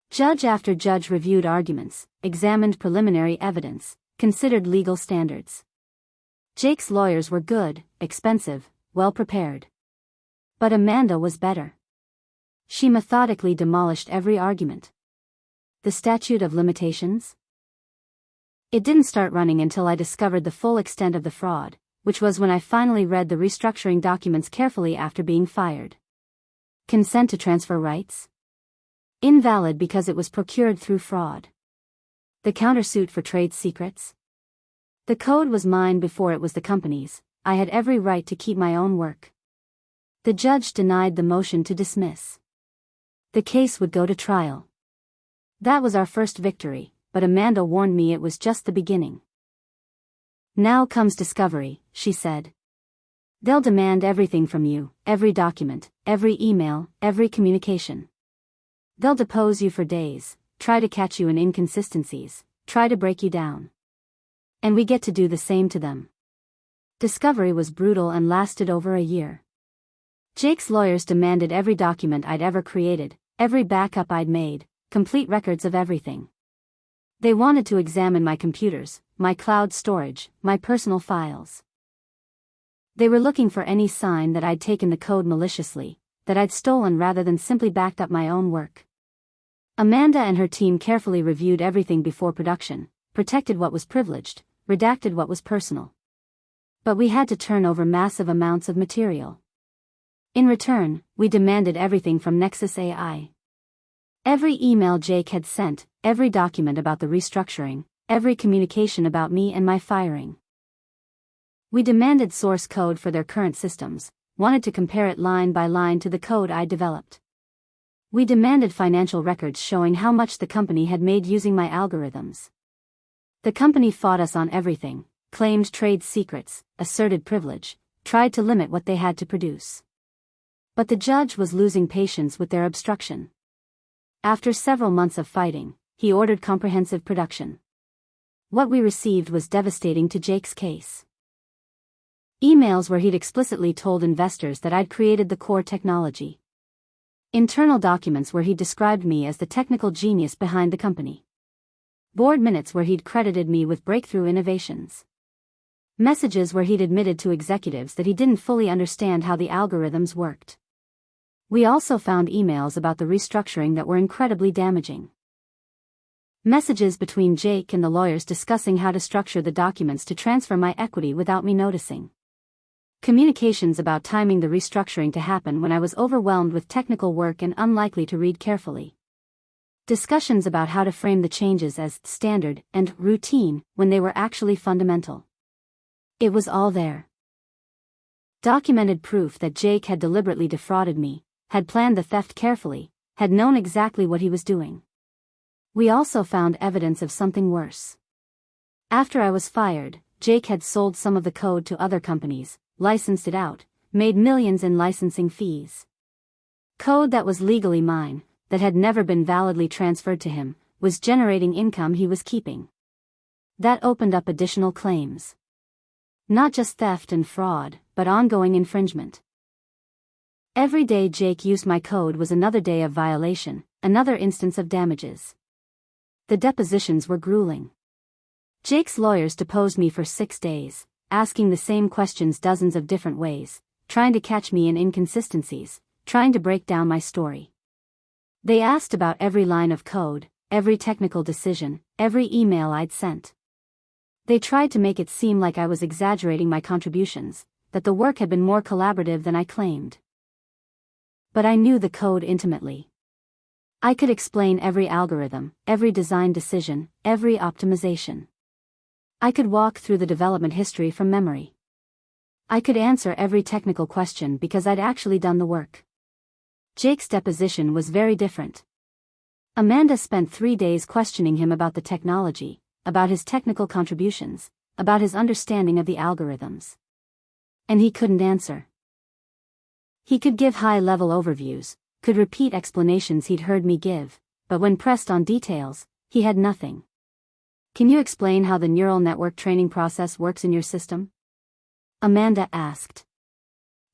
Judge after judge reviewed arguments, examined preliminary evidence, considered legal standards. Jake's lawyers were good, expensive, well prepared. But Amanda was better. She methodically demolished every argument. The statute of limitations? It didn't start running until I discovered the full extent of the fraud, which was when I finally read the restructuring documents carefully after being fired. Consent to transfer rights? Invalid because it was procured through fraud. The countersuit for trade secrets? The code was mine before it was the company's. I had every right to keep my own work. The judge denied the motion to dismiss. The case would go to trial. That was our first victory, but Amanda warned me it was just the beginning. Now comes discovery, she said. They'll demand everything from you, every document, every email, every communication. They'll depose you for days, try to catch you in inconsistencies, try to break you down. And we get to do the same to them. Discovery was brutal and lasted over a year. Jake's lawyers demanded every document I'd ever created, every backup I'd made, complete records of everything. They wanted to examine my computers, my cloud storage, my personal files. They were looking for any sign that I'd taken the code maliciously, that I'd stolen rather than simply backed up my own work. Amanda and her team carefully reviewed everything before production, protected what was privileged, redacted what was personal. But we had to turn over massive amounts of material. In return, we demanded everything from Nexus AI. Every email Jake had sent, every document about the restructuring, every communication about me and my firing. We demanded source code for their current systems, wanted to compare it line by line to the code I developed. We demanded financial records showing how much the company had made using my algorithms. The company fought us on everything, claimed trade secrets, asserted privilege, tried to limit what they had to produce. But the judge was losing patience with their obstruction. After several months of fighting, he ordered comprehensive production. What we received was devastating to Jake's case. Emails where he'd explicitly told investors that I'd created the core technology. Internal documents where he described me as the technical genius behind the company. Board minutes where he'd credited me with breakthrough innovations. Messages where he'd admitted to executives that he didn't fully understand how the algorithms worked. We also found emails about the restructuring that were incredibly damaging. Messages between Jake and the lawyers discussing how to structure the documents to transfer my equity without me noticing. Communications about timing the restructuring to happen when I was overwhelmed with technical work and unlikely to read carefully. Discussions about how to frame the changes as standard and routine when they were actually fundamental. It was all there. Documented proof that Jake had deliberately defrauded me, had planned the theft carefully, had known exactly what he was doing. We also found evidence of something worse. After I was fired, Jake had sold some of the code to other companies, licensed it out, made millions in licensing fees. Code that was legally mine, that had never been validly transferred to him, was generating income he was keeping. That opened up additional claims. Not just theft and fraud, but ongoing infringement. Every day Jake used my code was another day of violation, another instance of damages. The depositions were grueling. Jake's lawyers deposed me for 6 days, asking the same questions dozens of different ways, trying to catch me in inconsistencies, trying to break down my story. They asked about every line of code, every technical decision, every email I'd sent. They tried to make it seem like I was exaggerating my contributions, that the work had been more collaborative than I claimed. But I knew the code intimately. I could explain every algorithm, every design decision, every optimization. I could walk through the development history from memory. I could answer every technical question because I'd actually done the work. Jake's deposition was very different. Amanda spent 3 days questioning him about the technology, about his technical contributions, about his understanding of the algorithms. And he couldn't answer. He could give high-level overviews, could repeat explanations he'd heard me give, but when pressed on details, he had nothing. Can you explain how the neural network training process works in your system? Amanda asked.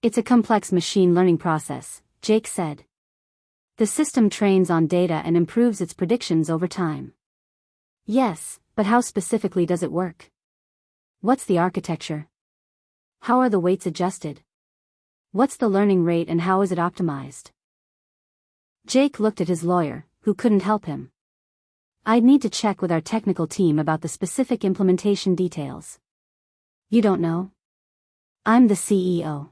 It's a complex machine learning process, Jake said. The system trains on data and improves its predictions over time. Yes, but how specifically does it work? What's the architecture? How are the weights adjusted? What's the learning rate and how is it optimized? Jake looked at his lawyer, who couldn't help him. I'd need to check with our technical team about the specific implementation details. You don't know? I'm the CEO.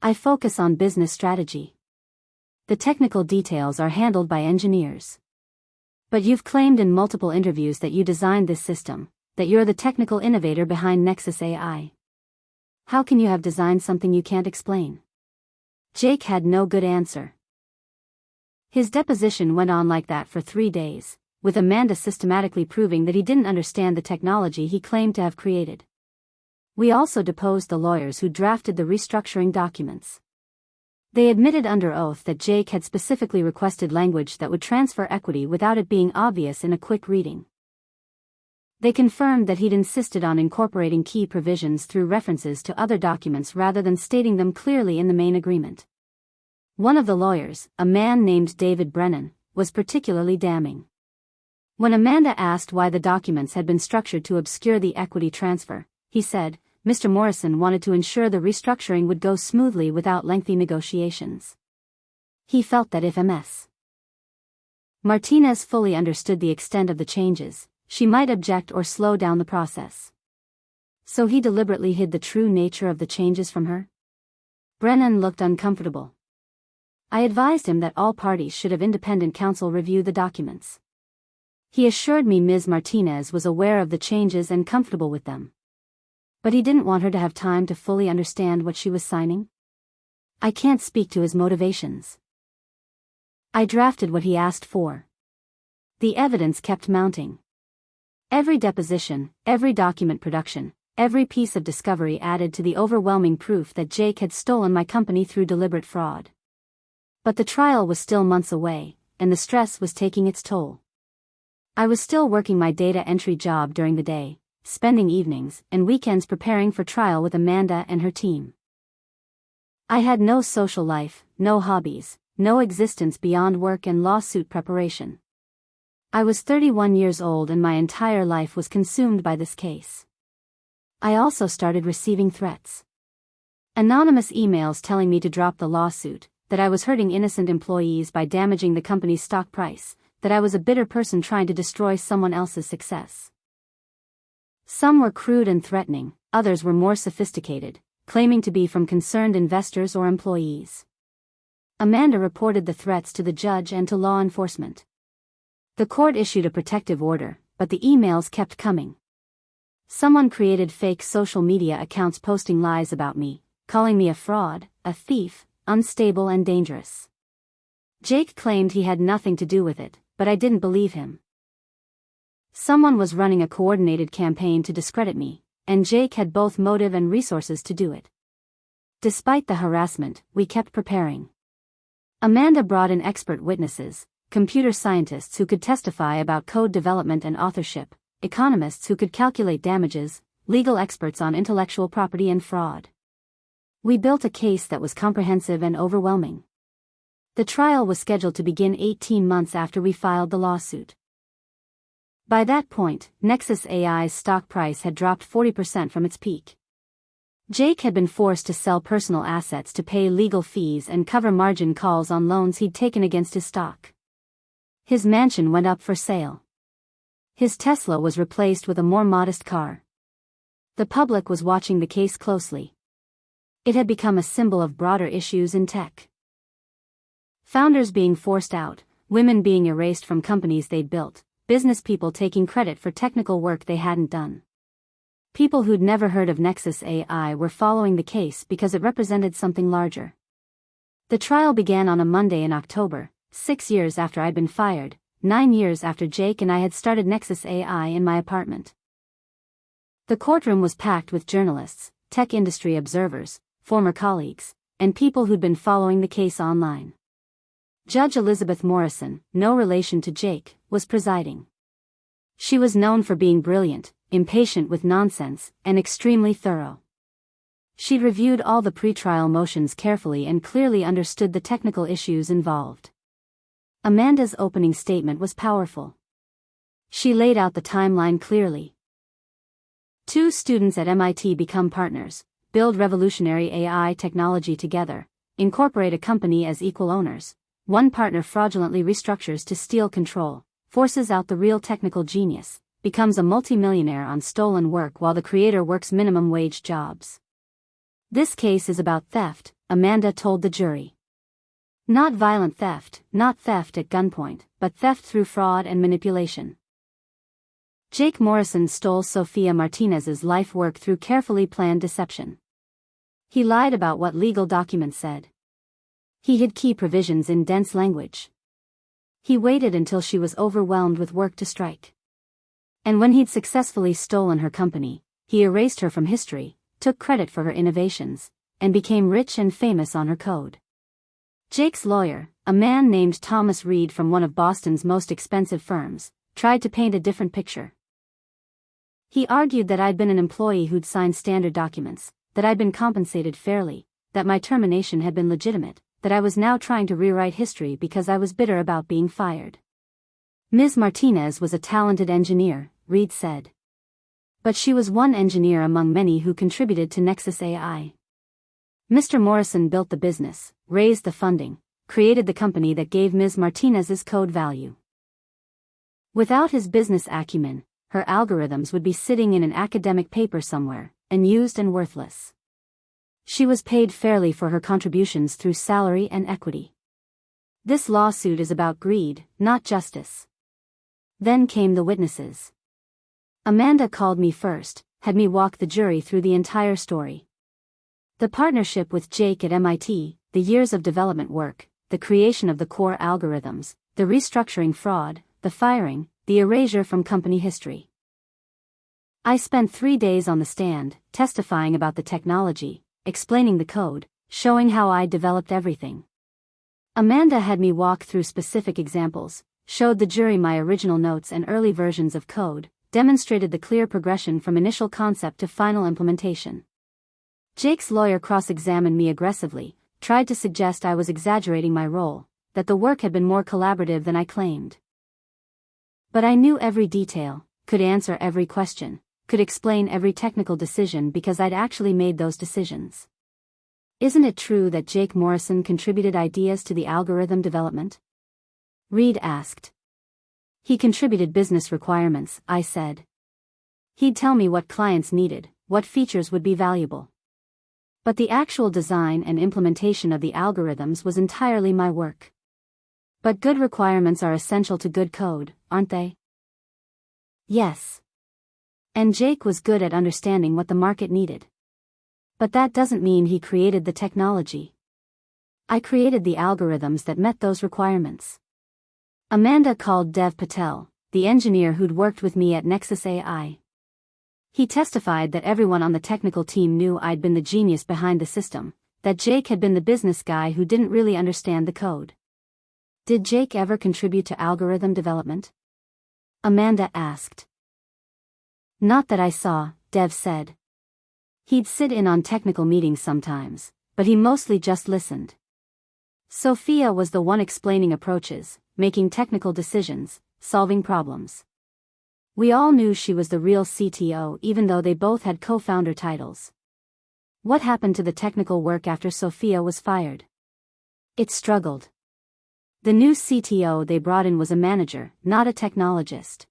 I focus on business strategy. The technical details are handled by engineers. But you've claimed in multiple interviews that you designed this system, that you're the technical innovator behind Nexus AI. How can you have designed something you can't explain? Jake had no good answer. His deposition went on like that for 3 days, with Amanda systematically proving that he didn't understand the technology he claimed to have created. We also deposed the lawyers who drafted the restructuring documents. They admitted under oath that Jake had specifically requested language that would transfer equity without it being obvious in a quick reading. They confirmed that he'd insisted on incorporating key provisions through references to other documents rather than stating them clearly in the main agreement. One of the lawyers, a man named David Brennan, was particularly damning. When Amanda asked why the documents had been structured to obscure the equity transfer, he said, Mr. Morrison wanted to ensure the restructuring would go smoothly without lengthy negotiations. He felt that if Ms. Martinez fully understood the extent of the changes, she might object or slow down the process. So he deliberately hid the true nature of the changes from her? Brennan looked uncomfortable. I advised him that all parties should have independent counsel review the documents. He assured me Ms. Martinez was aware of the changes and comfortable with them. But he didn't want her to have time to fully understand what she was signing. I can't speak to his motivations. I drafted what he asked for. The evidence kept mounting. Every deposition, every document production, every piece of discovery added to the overwhelming proof that Jake had stolen my company through deliberate fraud. But the trial was still months away, and the stress was taking its toll. I was still working my data entry job during the day, spending evenings and weekends preparing for trial with Amanda and her team. I had no social life, no hobbies, no existence beyond work and lawsuit preparation. I was 31 years old and my entire life was consumed by this case. I also started receiving threats. Anonymous emails telling me to drop the lawsuit, that I was hurting innocent employees by damaging the company's stock price, that I was a bitter person trying to destroy someone else's success. Some were crude and threatening, others were more sophisticated, claiming to be from concerned investors or employees. Amanda reported the threats to the judge and to law enforcement. The court issued a protective order, but the emails kept coming. Someone created fake social media accounts posting lies about me, calling me a fraud, a thief, unstable and dangerous. Jake claimed he had nothing to do with it, but I didn't believe him. Someone was running a coordinated campaign to discredit me, and Jake had both motive and resources to do it. Despite the harassment, we kept preparing. Amanda brought in expert witnesses, computer scientists who could testify about code development and authorship, economists who could calculate damages, legal experts on intellectual property and fraud. We built a case that was comprehensive and overwhelming. The trial was scheduled to begin 18 months after we filed the lawsuit. By that point, Nexus AI's stock price had dropped 40% from its peak. Jake had been forced to sell personal assets to pay legal fees and cover margin calls on loans he'd taken against his stock. His mansion went up for sale. His Tesla was replaced with a more modest car. The public was watching the case closely. It had become a symbol of broader issues in tech. Founders being forced out, women being erased from companies they'd built, business people taking credit for technical work they hadn't done. People who'd never heard of Nexus AI were following the case because it represented something larger. The trial began on a Monday in October, 6 years after I'd been fired, 9 years after Jake and I had started Nexus AI in my apartment. The courtroom was packed with journalists, tech industry observers, former colleagues, and people who'd been following the case online. Judge Elizabeth Morrison, no relation to Jake, was presiding. She was known for being brilliant, impatient with nonsense, and extremely thorough. She'd reviewed all the pretrial motions carefully and clearly understood the technical issues involved. Amanda's opening statement was powerful. She laid out the timeline clearly. 2 students at MIT become partners, build revolutionary AI technology together, incorporate a company as equal owners. 1 partner fraudulently restructures to steal control, forces out the real technical genius, becomes a multimillionaire on stolen work while the creator works minimum wage jobs. This case is about theft, Amanda told the jury. Not violent theft, not theft at gunpoint, but theft through fraud and manipulation. Jake Morrison stole Sophia Martinez's life work through carefully planned deception. He lied about what legal documents said. He hid key provisions in dense language. He waited until she was overwhelmed with work to strike. And when he'd successfully stolen her company, he erased her from history, took credit for her innovations, and became rich and famous on her code. Jake's lawyer, a man named Thomas Reed from one of Boston's most expensive firms, tried to paint a different picture. He argued that I'd been an employee who'd signed standard documents, that I'd been compensated fairly, that my termination had been legitimate, that I was now trying to rewrite history because I was bitter about being fired. Ms. Martinez was a talented engineer, Reed said. But she was one engineer among many who contributed to Nexus AI. Mr. Morrison built the business, raised the funding, created the company that gave Ms. Martinez's code value. Without his business acumen, her algorithms would be sitting in an academic paper somewhere, unused and worthless. She was paid fairly for her contributions through salary and equity. This lawsuit is about greed, not justice. Then came the witnesses. Amanda called me first, had me walk the jury through the entire story. The partnership with Jake at MIT, the years of development work, the creation of the core algorithms, the restructuring fraud, the firing, the erasure from company history. I spent 3 days on the stand, testifying about the technology, explaining the code, showing how I developed everything. Amanda had me walk through specific examples, showed the jury my original notes and early versions of code, demonstrated the clear progression from initial concept to final implementation. Jake's lawyer cross-examined me aggressively, tried to suggest I was exaggerating my role, that the work had been more collaborative than I claimed. But I knew every detail, could answer every question, could explain every technical decision because I'd actually made those decisions. Isn't it true that Jake Morrison contributed ideas to the algorithm development? Reed asked. He contributed business requirements, I said. He'd tell me what clients needed, what features would be valuable. But the actual design and implementation of the algorithms was entirely my work. But good requirements are essential to good code, aren't they? Yes. And Jake was good at understanding what the market needed. But that doesn't mean he created the technology. I created the algorithms that met those requirements. Amanda called Dev Patel, the engineer who'd worked with me at Nexus AI. He testified that everyone on the technical team knew I'd been the genius behind the system, that Jake had been the business guy who didn't really understand the code. Did Jake ever contribute to algorithm development? Amanda asked. Not that I saw, Dev said. He'd sit in on technical meetings sometimes, but he mostly just listened. Sophia was the one explaining approaches, making technical decisions, solving problems. We all knew she was the real CTO even though they both had co-founder titles. What happened to the technical work after Sophia was fired? It struggled. The new CTO they brought in was a manager, not a technologist.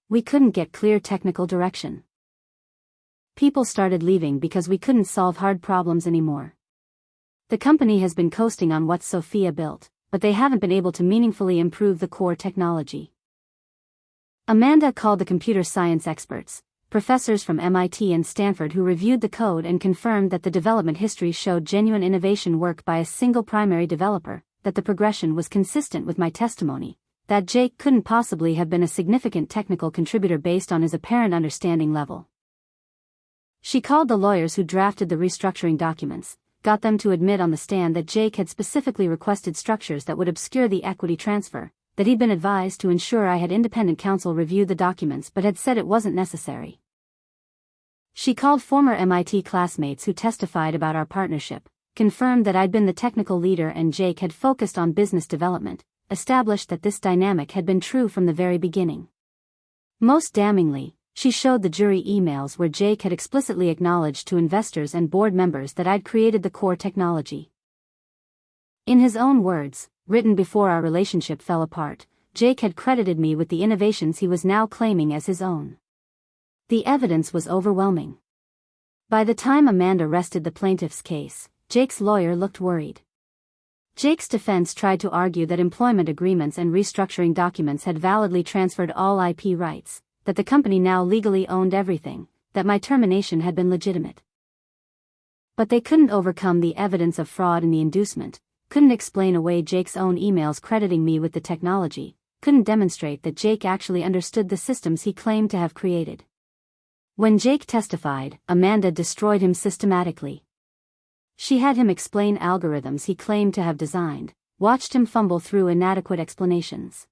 We couldn't get clear technical direction. People started leaving because we couldn't solve hard problems anymore. The company has been coasting on what Sophia built, but they haven't been able to meaningfully improve the core technology. Amanda called the computer science experts, professors from MIT and Stanford who reviewed the code and confirmed that the development history showed genuine innovation work by a single primary developer, that the progression was consistent with my testimony, that Jake couldn't possibly have been a significant technical contributor based on his apparent understanding level. She called the lawyers who drafted the restructuring documents, got them to admit on the stand that Jake had specifically requested structures that would obscure the equity transfer, that he'd been advised to ensure I had independent counsel review the documents but had said it wasn't necessary. She called former MIT classmates who testified about our partnership, confirmed that I'd been the technical leader and Jake had focused on business development, established that this dynamic had been true from the very beginning. Most damningly, she showed the jury emails where Jake had explicitly acknowledged to investors and board members that I'd created the core technology. In his own words, written before our relationship fell apart, Jake had credited me with the innovations he was now claiming as his own. The evidence was overwhelming. By the time Amanda rested the plaintiff's case, Jake's lawyer looked worried. Jake's defense tried to argue that employment agreements and restructuring documents had validly transferred all IP rights, that the company now legally owned everything, that my termination had been legitimate. But they couldn't overcome the evidence of fraud in the inducement, couldn't explain away Jake's own emails crediting me with the technology, couldn't demonstrate that Jake actually understood the systems he claimed to have created. When Jake testified, Amanda destroyed him systematically. She had him explain algorithms he claimed to have designed, watched him fumble through inadequate explanations.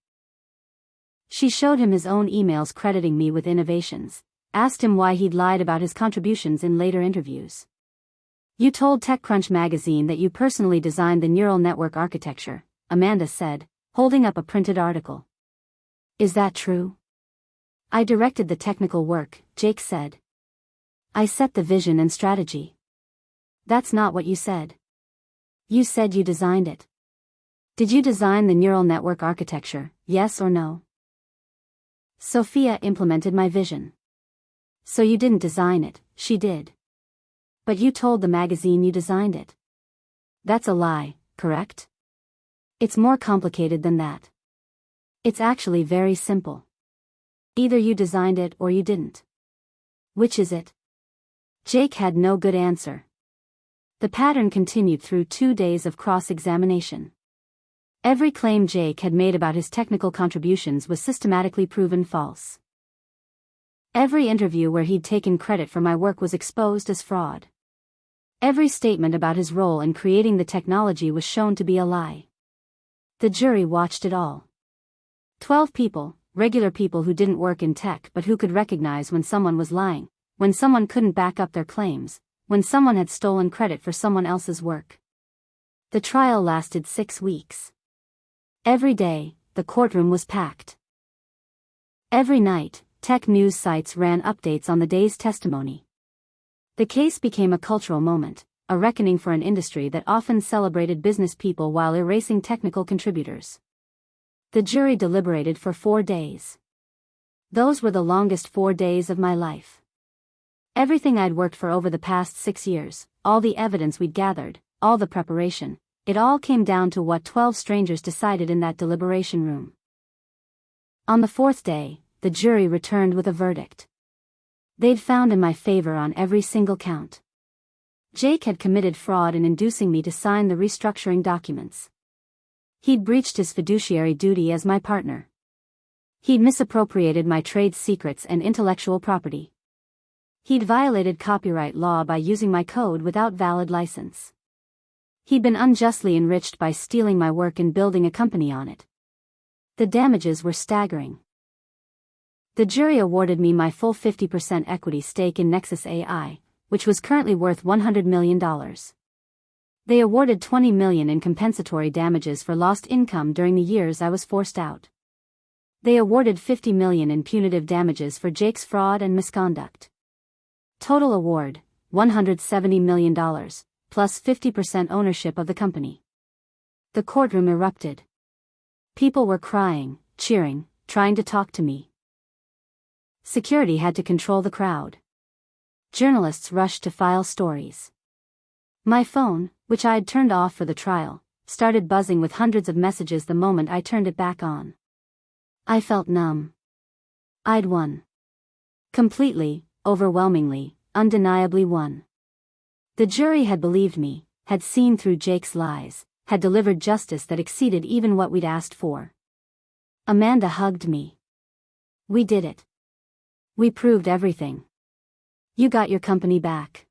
She showed him his own emails crediting me with innovations, asked him why he'd lied about his contributions in later interviews. You told TechCrunch magazine that you personally designed the neural network architecture, Amanda said, holding up a printed article. Is that true? I directed the technical work, Jake said. I set the vision and strategy. That's not what you said. You said you designed it. Did you design the neural network architecture, yes or no? Sophia implemented my vision. So you didn't design it, she did. But you told the magazine you designed it. That's a lie, correct? It's more complicated than that. It's actually very simple. Either you designed it or you didn't. Which is it? Jake had no good answer. The pattern continued through 2 days of cross-examination. Every claim Jake had made about his technical contributions was systematically proven false. Every interview where he'd taken credit for my work was exposed as fraud. Every statement about his role in creating the technology was shown to be a lie. The jury watched it all. 12 people, regular people who didn't work in tech but who could recognize when someone was lying, when someone couldn't back up their claims, when someone had stolen credit for someone else's work. The trial lasted 6 weeks. Every day, the courtroom was packed. Every night, tech news sites ran updates on the day's testimony. The case became a cultural moment, a reckoning for an industry that often celebrated business people while erasing technical contributors. The jury deliberated for 4 days. Those were the longest 4 days of my life. Everything I'd worked for over the past 6 years, all the evidence we'd gathered, all the preparation, it all came down to what 12 strangers decided in that deliberation room. On the 4th day, the jury returned with a verdict. They'd found in my favor on every single count. Jake had committed fraud in inducing me to sign the restructuring documents. He'd breached his fiduciary duty as my partner. He'd misappropriated my trade secrets and intellectual property. He'd violated copyright law by using my code without valid license. He'd been unjustly enriched by stealing my work and building a company on it. The damages were staggering. The jury awarded me my full 50% equity stake in Nexus AI, which was currently worth $100 million. They awarded $20 million in compensatory damages for lost income during the years I was forced out. They awarded $50 million in punitive damages for Jake's fraud and misconduct. Total award, $170 million, plus 50% ownership of the company. The courtroom erupted. People were crying, cheering, trying to talk to me. Security had to control the crowd. Journalists rushed to file stories. My phone, which I had turned off for the trial, started buzzing with hundreds of messages the moment I turned it back on. I felt numb. I'd won. Completely, overwhelmingly, undeniably won. The jury had believed me, had seen through Jake's lies, had delivered justice that exceeded even what we'd asked for. Amanda hugged me. We did it. We proved everything. You got your company back.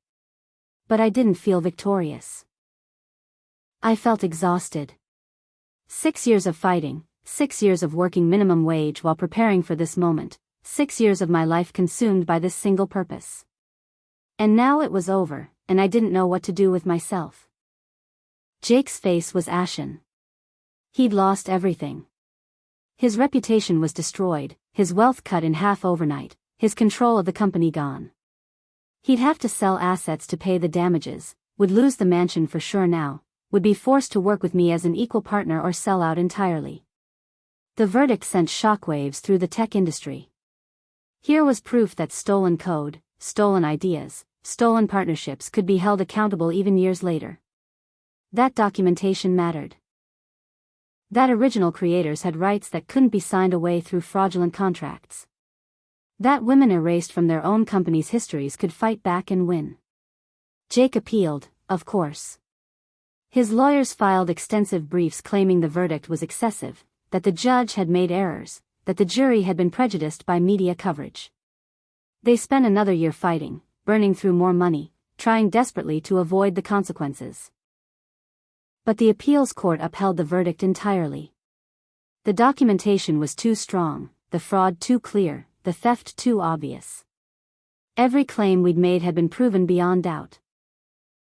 But I didn't feel victorious. I felt exhausted. 6 years of fighting, 6 years of working minimum wage while preparing for this moment, 6 years of my life consumed by this single purpose. And now it was over, and I didn't know what to do with myself. Jake's face was ashen. He'd lost everything. His reputation was destroyed, his wealth cut in half overnight, his control of the company gone. He'd have to sell assets to pay the damages, would lose the mansion for sure now, would be forced to work with me as an equal partner or sell out entirely. The verdict sent shockwaves through the tech industry. Here was proof that stolen code, stolen ideas, stolen partnerships could be held accountable even years later. That documentation mattered. That original creators had rights that couldn't be signed away through fraudulent contracts. That women erased from their own companies' histories could fight back and win. Jake appealed, of course. His lawyers filed extensive briefs claiming the verdict was excessive, that the judge had made errors, that the jury had been prejudiced by media coverage. They spent another year fighting, burning through more money, trying desperately to avoid the consequences. But the appeals court upheld the verdict entirely. The documentation was too strong, the fraud too clear, the theft too obvious. Every claim we'd made had been proven beyond doubt.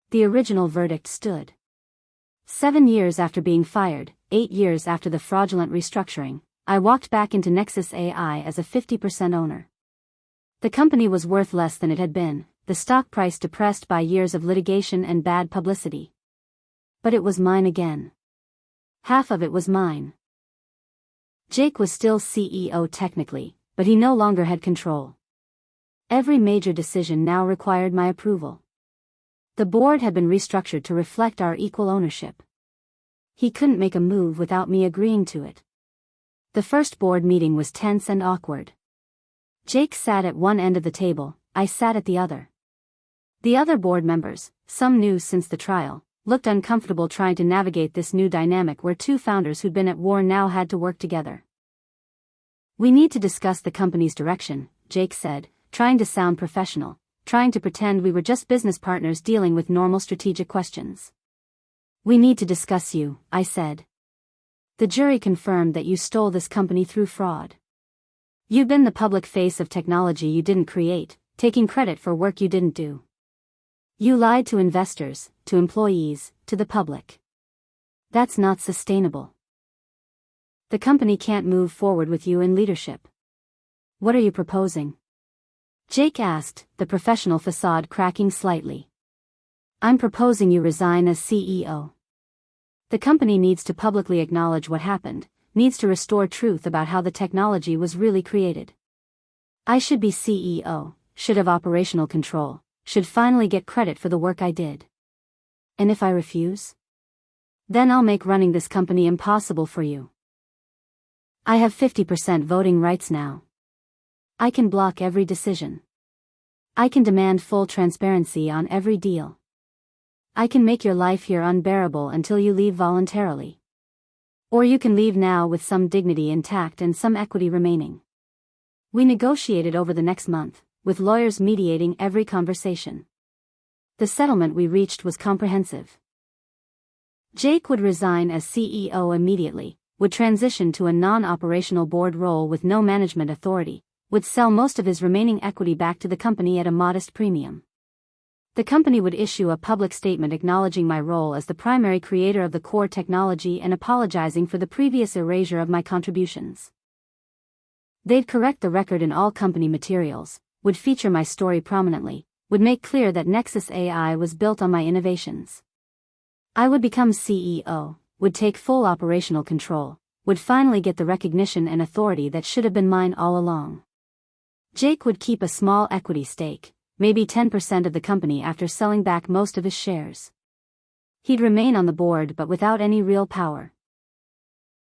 The original verdict stood. 7 years after being fired, 8 years after the fraudulent restructuring, I walked back into Nexus AI as a 50% owner. The company was worth less than it had been, the stock price depressed by years of litigation and bad publicity. But it was mine again. Half of it was mine. Jake was still CEO technically, but he no longer had control. Every major decision now required my approval. The board had been restructured to reflect our equal ownership. He couldn't make a move without me agreeing to it. The first board meeting was tense and awkward. Jake sat at one end of the table, I sat at the other. The other board members, some new since the trial, looked uncomfortable trying to navigate this new dynamic where two founders who'd been at war now had to work together. We need to discuss the company's direction, Jake said, trying to sound professional, trying to pretend we were just business partners dealing with normal strategic questions. We need to discuss you, I said. The jury confirmed that you stole this company through fraud. You've been the public face of technology you didn't create, taking credit for work you didn't do. You lied to investors, to employees, to the public. That's not sustainable. The company can't move forward with you in leadership. What are you proposing? Jake asked, the professional facade cracking slightly. I'm proposing you resign as CEO. The company needs to publicly acknowledge what happened, needs to restore truth about how the technology was really created. I should be CEO, should have operational control, should finally get credit for the work I did. And if I refuse? Then I'll make running this company impossible for you. I have 50% voting rights now. I can block every decision. I can demand full transparency on every deal. I can make your life here unbearable until you leave voluntarily. Or you can leave now with some dignity intact and some equity remaining. We negotiated over the next month, with lawyers mediating every conversation. The settlement we reached was comprehensive. Jake would resign as CEO immediately, would transition to a non-operational board role with no management authority, would sell most of his remaining equity back to the company at a modest premium. The company would issue a public statement acknowledging my role as the primary creator of the core technology and apologizing for the previous erasure of my contributions. They'd correct the record in all company materials, would feature my story prominently, would make clear that Nexus AI was built on my innovations. I would become CEO, would take full operational control, would finally get the recognition and authority that should have been mine all along. Jake would keep a small equity stake, maybe 10% of the company after selling back most of his shares. He'd remain on the board but without any real power.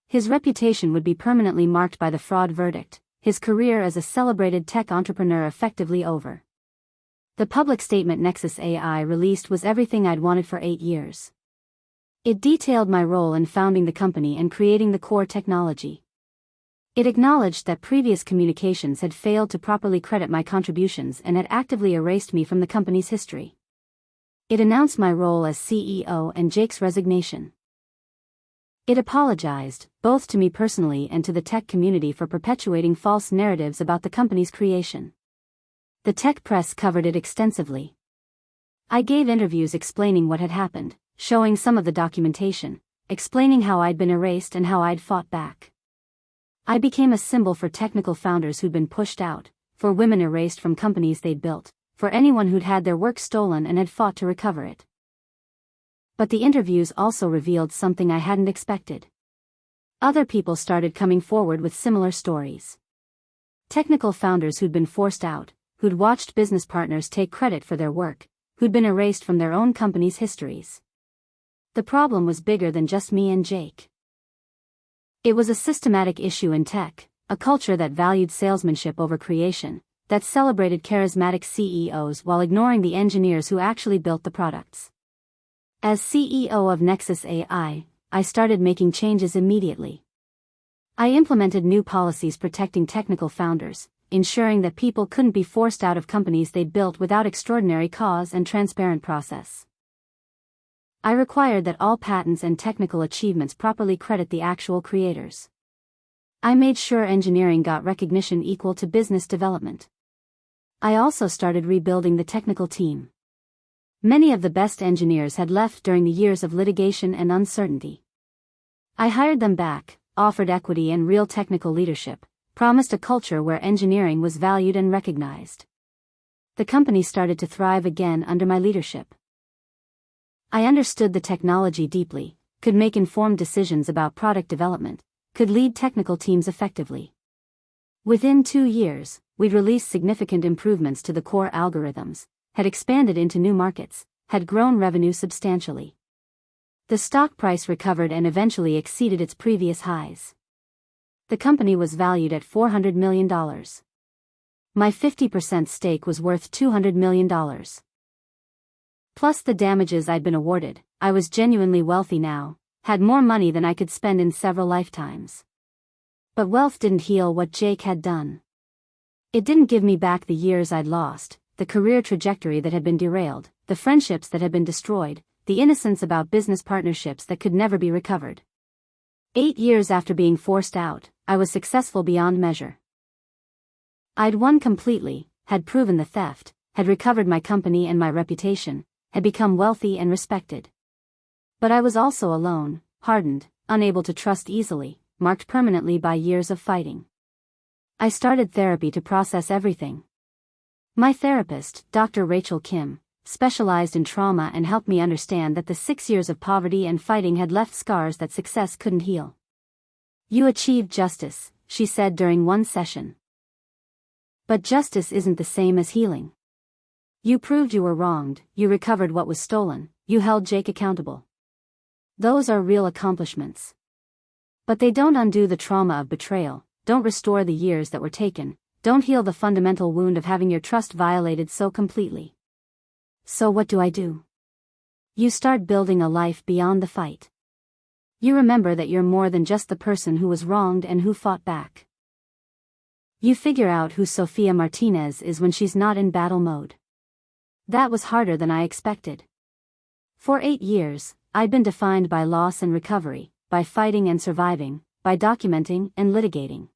His reputation would be permanently marked by the fraud verdict, his career as a celebrated tech entrepreneur effectively over. The public statement Nexus AI released was everything I'd wanted for 8 years. It detailed my role in founding the company and creating the core technology. It acknowledged that previous communications had failed to properly credit my contributions and had actively erased me from the company's history. It announced my role as CEO and Jake's resignation. It apologized, both to me personally and to the tech community for perpetuating false narratives about the company's creation. The tech press covered it extensively. I gave interviews explaining what had happened, showing some of the documentation, explaining how I'd been erased and how I'd fought back. I became a symbol for technical founders who'd been pushed out, for women erased from companies they'd built, for anyone who'd had their work stolen and had fought to recover it. But the interviews also revealed something I hadn't expected. Other people started coming forward with similar stories. Technical founders who'd been forced out, who'd watched business partners take credit for their work, who'd been erased from their own company's histories. The problem was bigger than just me and Jake. It was a systematic issue in tech, a culture that valued salesmanship over creation, that celebrated charismatic CEOs while ignoring the engineers who actually built the products. As CEO of Nexus AI, I started making changes immediately. I implemented new policies protecting technical founders, ensuring that people couldn't be forced out of companies they'd built without extraordinary cause and transparent process. I required that all patents and technical achievements properly credit the actual creators. I made sure engineering got recognition equal to business development. I also started rebuilding the technical team. Many of the best engineers had left during the years of litigation and uncertainty. I hired them back, offered equity and real technical leadership, promised a culture where engineering was valued and recognized. The company started to thrive again under my leadership. I understood the technology deeply, could make informed decisions about product development, could lead technical teams effectively. Within 2 years, we'd released significant improvements to the core algorithms, had expanded into new markets, had grown revenue substantially. The stock price recovered and eventually exceeded its previous highs. The company was valued at $400 million. My 50% stake was worth $200 million. Plus the damages I'd been awarded, I was genuinely wealthy now, had more money than I could spend in several lifetimes. But wealth didn't heal what Jake had done. It didn't give me back the years I'd lost, the career trajectory that had been derailed, the friendships that had been destroyed, the innocence about business partnerships that could never be recovered. 8 years after being forced out, I was successful beyond measure. I'd won completely, had proven the theft, had recovered my company and my reputation, had become wealthy and respected. But I was also alone, hardened, unable to trust easily, marked permanently by years of fighting. I started therapy to process everything. My therapist, Dr. Rachel Kim, specialized in trauma and helped me understand that the 6 years of poverty and fighting had left scars that success couldn't heal. "You achieved justice," she said during one session. "But justice isn't the same as healing. You proved you were wronged, you recovered what was stolen, you held Jake accountable. Those are real accomplishments. But they don't undo the trauma of betrayal, don't restore the years that were taken, don't heal the fundamental wound of having your trust violated so completely. So what do? You start building a life beyond the fight. You remember that you're more than just the person who was wronged and who fought back. You figure out who Sofia Martinez is when she's not in battle mode. That was harder than I expected. For 8 years, I'd been defined by loss and recovery, by fighting and surviving, by documenting and litigating.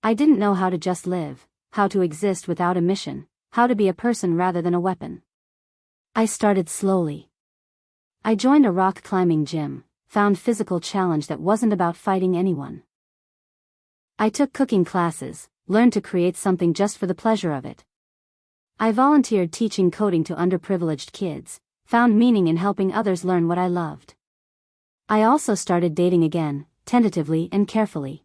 I didn't know how to just live, how to exist without a mission, how to be a person rather than a weapon. I started slowly. I joined a rock climbing gym, found physical challenge that wasn't about fighting anyone. I took cooking classes, learned to create something just for the pleasure of it. I volunteered teaching coding to underprivileged kids, found meaning in helping others learn what I loved. I also started dating again, tentatively and carefully.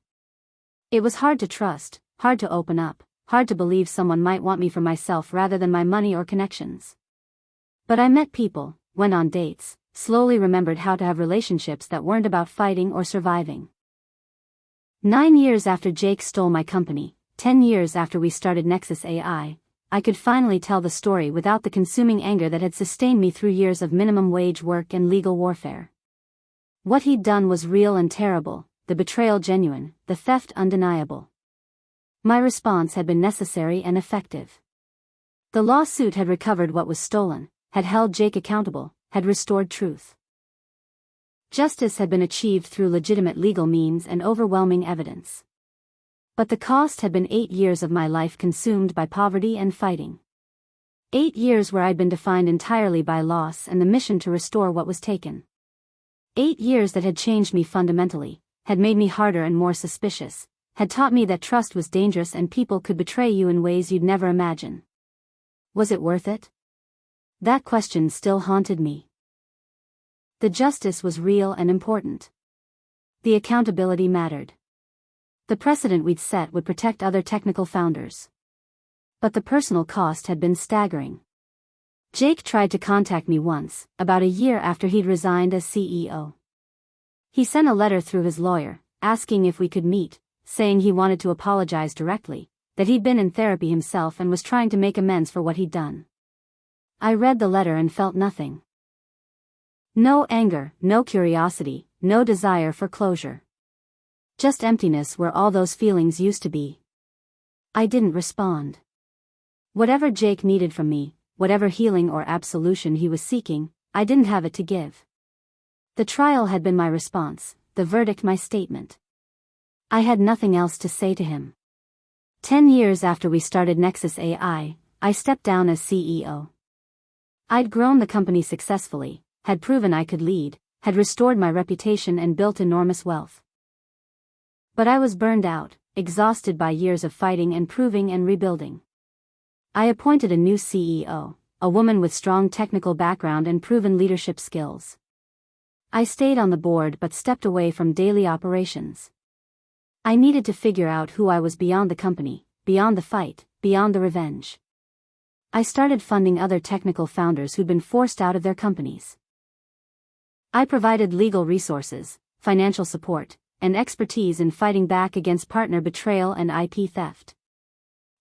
It was hard to trust, hard to open up, hard to believe someone might want me for myself rather than my money or connections. But I met people, went on dates, slowly remembered how to have relationships that weren't about fighting or surviving. 9 years after Jake stole my company, 10 years after we started Nexus AI, I could finally tell the story without the consuming anger that had sustained me through years of minimum wage work and legal warfare. What he'd done was real and terrible, the betrayal genuine, the theft undeniable. My response had been necessary and effective. The lawsuit had recovered what was stolen, had held Jake accountable, had restored truth. Justice had been achieved through legitimate legal means and overwhelming evidence. But the cost had been 8 years of my life consumed by poverty and fighting. 8 years where I'd been defined entirely by loss and the mission to restore what was taken. 8 years that had changed me fundamentally, had made me harder and more suspicious, had taught me that trust was dangerous and people could betray you in ways you'd never imagine. Was it worth it? That question still haunted me. The justice was real and important. The accountability mattered. The precedent we'd set would protect other technical founders. But the personal cost had been staggering. Jake tried to contact me once, about a year after he'd resigned as CEO. He sent a letter through his lawyer, asking if we could meet, saying he wanted to apologize directly, that he'd been in therapy himself and was trying to make amends for what he'd done. I read the letter and felt nothing. No anger, no curiosity, no desire for closure. Just emptiness where all those feelings used to be. I didn't respond. Whatever Jake needed from me, whatever healing or absolution he was seeking, I didn't have it to give. The trial had been my response, the verdict my statement. I had nothing else to say to him. 10 years after we started Nexus AI, I stepped down as CEO. I'd grown the company successfully, had proven I could lead, had restored my reputation and built enormous wealth. But I was burned out, exhausted by years of fighting and proving and rebuilding. I appointed a new CEO, a woman with strong technical background and proven leadership skills. I stayed on the board but stepped away from daily operations. I needed to figure out who I was beyond the company, beyond the fight, beyond the revenge. I started funding other technical founders who'd been forced out of their companies. I provided legal resources, financial support, and expertise in fighting back against partner betrayal and IP theft.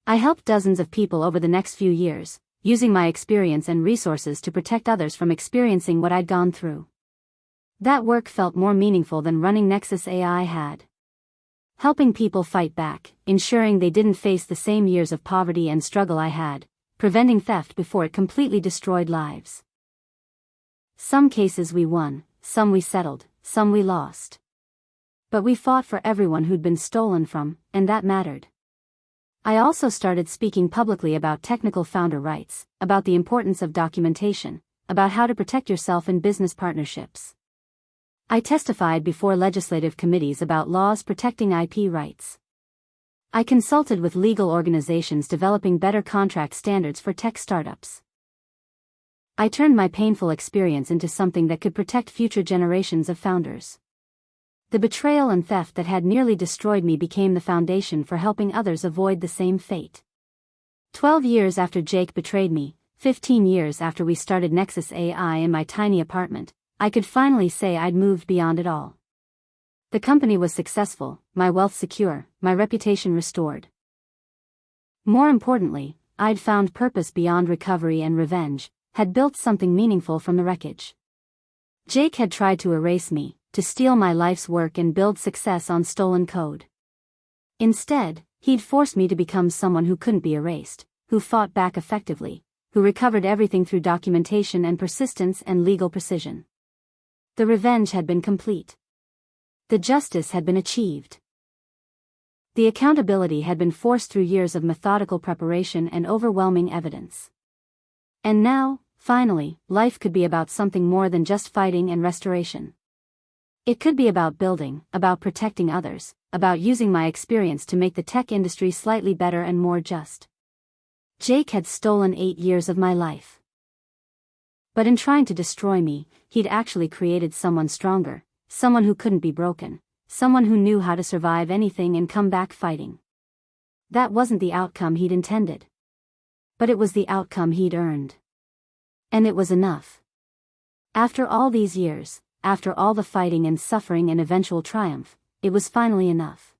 I helped dozens of people over the next few years, using my experience and resources to protect others from experiencing what I'd gone through. That work felt more meaningful than running Nexus AI had. Helping people fight back, ensuring they didn't face the same years of poverty and struggle I had, preventing theft before it completely destroyed lives. Some cases we won, some we settled, some we lost. But we fought for everyone who'd been stolen from, and that mattered. I also started speaking publicly about technical founder rights, about the importance of documentation, about how to protect yourself in business partnerships. I testified before legislative committees about laws protecting IP rights. I consulted with legal organizations developing better contract standards for tech startups. I turned my painful experience into something that could protect future generations of founders. The betrayal and theft that had nearly destroyed me became the foundation for helping others avoid the same fate. 12 years after Jake betrayed me, 15 years after we started Nexus AI in my tiny apartment, I could finally say I'd moved beyond it all. The company was successful, my wealth secure, my reputation restored. More importantly, I'd found purpose beyond recovery and revenge, had built something meaningful from the wreckage. Jake had tried to erase me, to steal my life's work and build success on stolen code. Instead, he'd forced me to become someone who couldn't be erased, who fought back effectively, who recovered everything through documentation and persistence and legal precision. The revenge had been complete. The justice had been achieved. The accountability had been forced through years of methodical preparation and overwhelming evidence. And now, finally, life could be about something more than just fighting and restoration. It could be about building, about protecting others, about using my experience to make the tech industry slightly better and more just. Jake had stolen 8 years of my life. But in trying to destroy me, he'd actually created someone stronger, someone who couldn't be broken, someone who knew how to survive anything and come back fighting. That wasn't the outcome he'd intended. But it was the outcome he'd earned. And it was enough. After all these years, after all the fighting and suffering and eventual triumph, it was finally enough.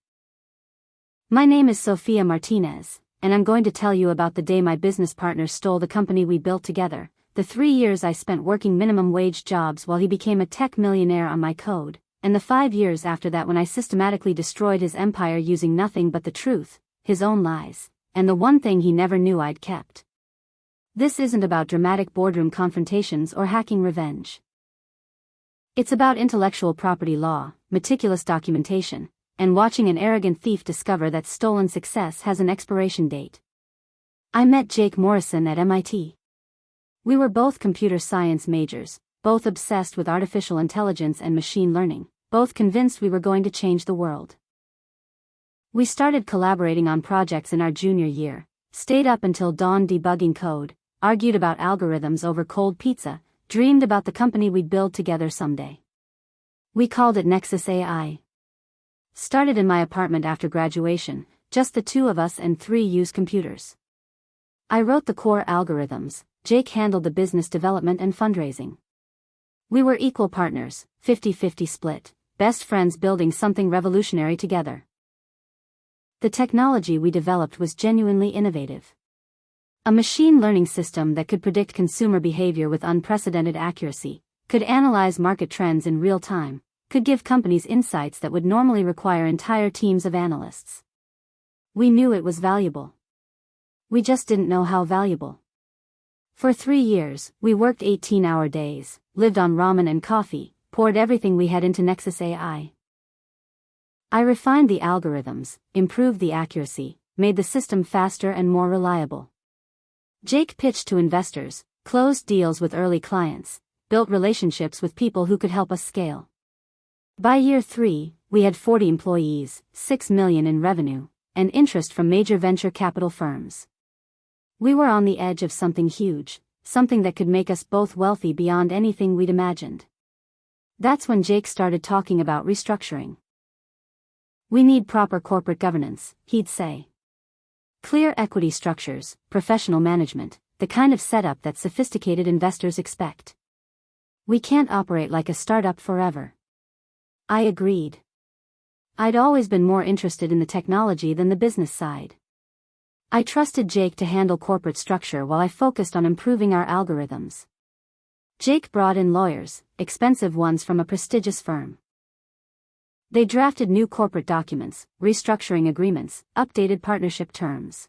My name is Sofia Martinez, and I'm going to tell you about the day my business partner stole the company we built together, the 3 years I spent working minimum wage jobs while he became a tech millionaire on my code, and the 5 years after that when I systematically destroyed his empire using nothing but the truth, his own lies, and the one thing he never knew I'd kept. This isn't about dramatic boardroom confrontations or hacking revenge. It's about intellectual property law, meticulous documentation, and watching an arrogant thief discover that stolen success has an expiration date. I met Jake Morrison at MIT. We were both computer science majors, both obsessed with artificial intelligence and machine learning, both convinced we were going to change the world. We started collaborating on projects in our junior year, stayed up until dawn debugging code, argued about algorithms over cold pizza, dreamed about the company we'd build together someday. We called it Nexus AI. Started in my apartment after graduation, just the two of us and 3 used computers. I wrote the core algorithms, Jake handled the business development and fundraising. We were equal partners, 50-50 split, best friends building something revolutionary together. The technology we developed was genuinely innovative. A machine learning system that could predict consumer behavior with unprecedented accuracy, could analyze market trends in real time, could give companies insights that would normally require entire teams of analysts. We knew it was valuable. We just didn't know how valuable. For 3 years, we worked 18-hour days, lived on ramen and coffee, poured everything we had into Nexus AI. I refined the algorithms, improved the accuracy, made the system faster and more reliable. Jake pitched to investors, closed deals with early clients, built relationships with people who could help us scale. By year 3, we had 40 employees, $6 million in revenue, and interest from major venture capital firms. We were on the edge of something huge, something that could make us both wealthy beyond anything we'd imagined. That's when Jake started talking about restructuring. We need proper corporate governance, he'd say. Clear equity structures, professional management, the kind of setup that sophisticated investors expect. We can't operate like a startup forever. I agreed. I'd always been more interested in the technology than the business side. I trusted Jake to handle corporate structure while I focused on improving our algorithms. Jake brought in lawyers, expensive ones from a prestigious firm. They drafted new corporate documents, restructuring agreements, updated partnership terms.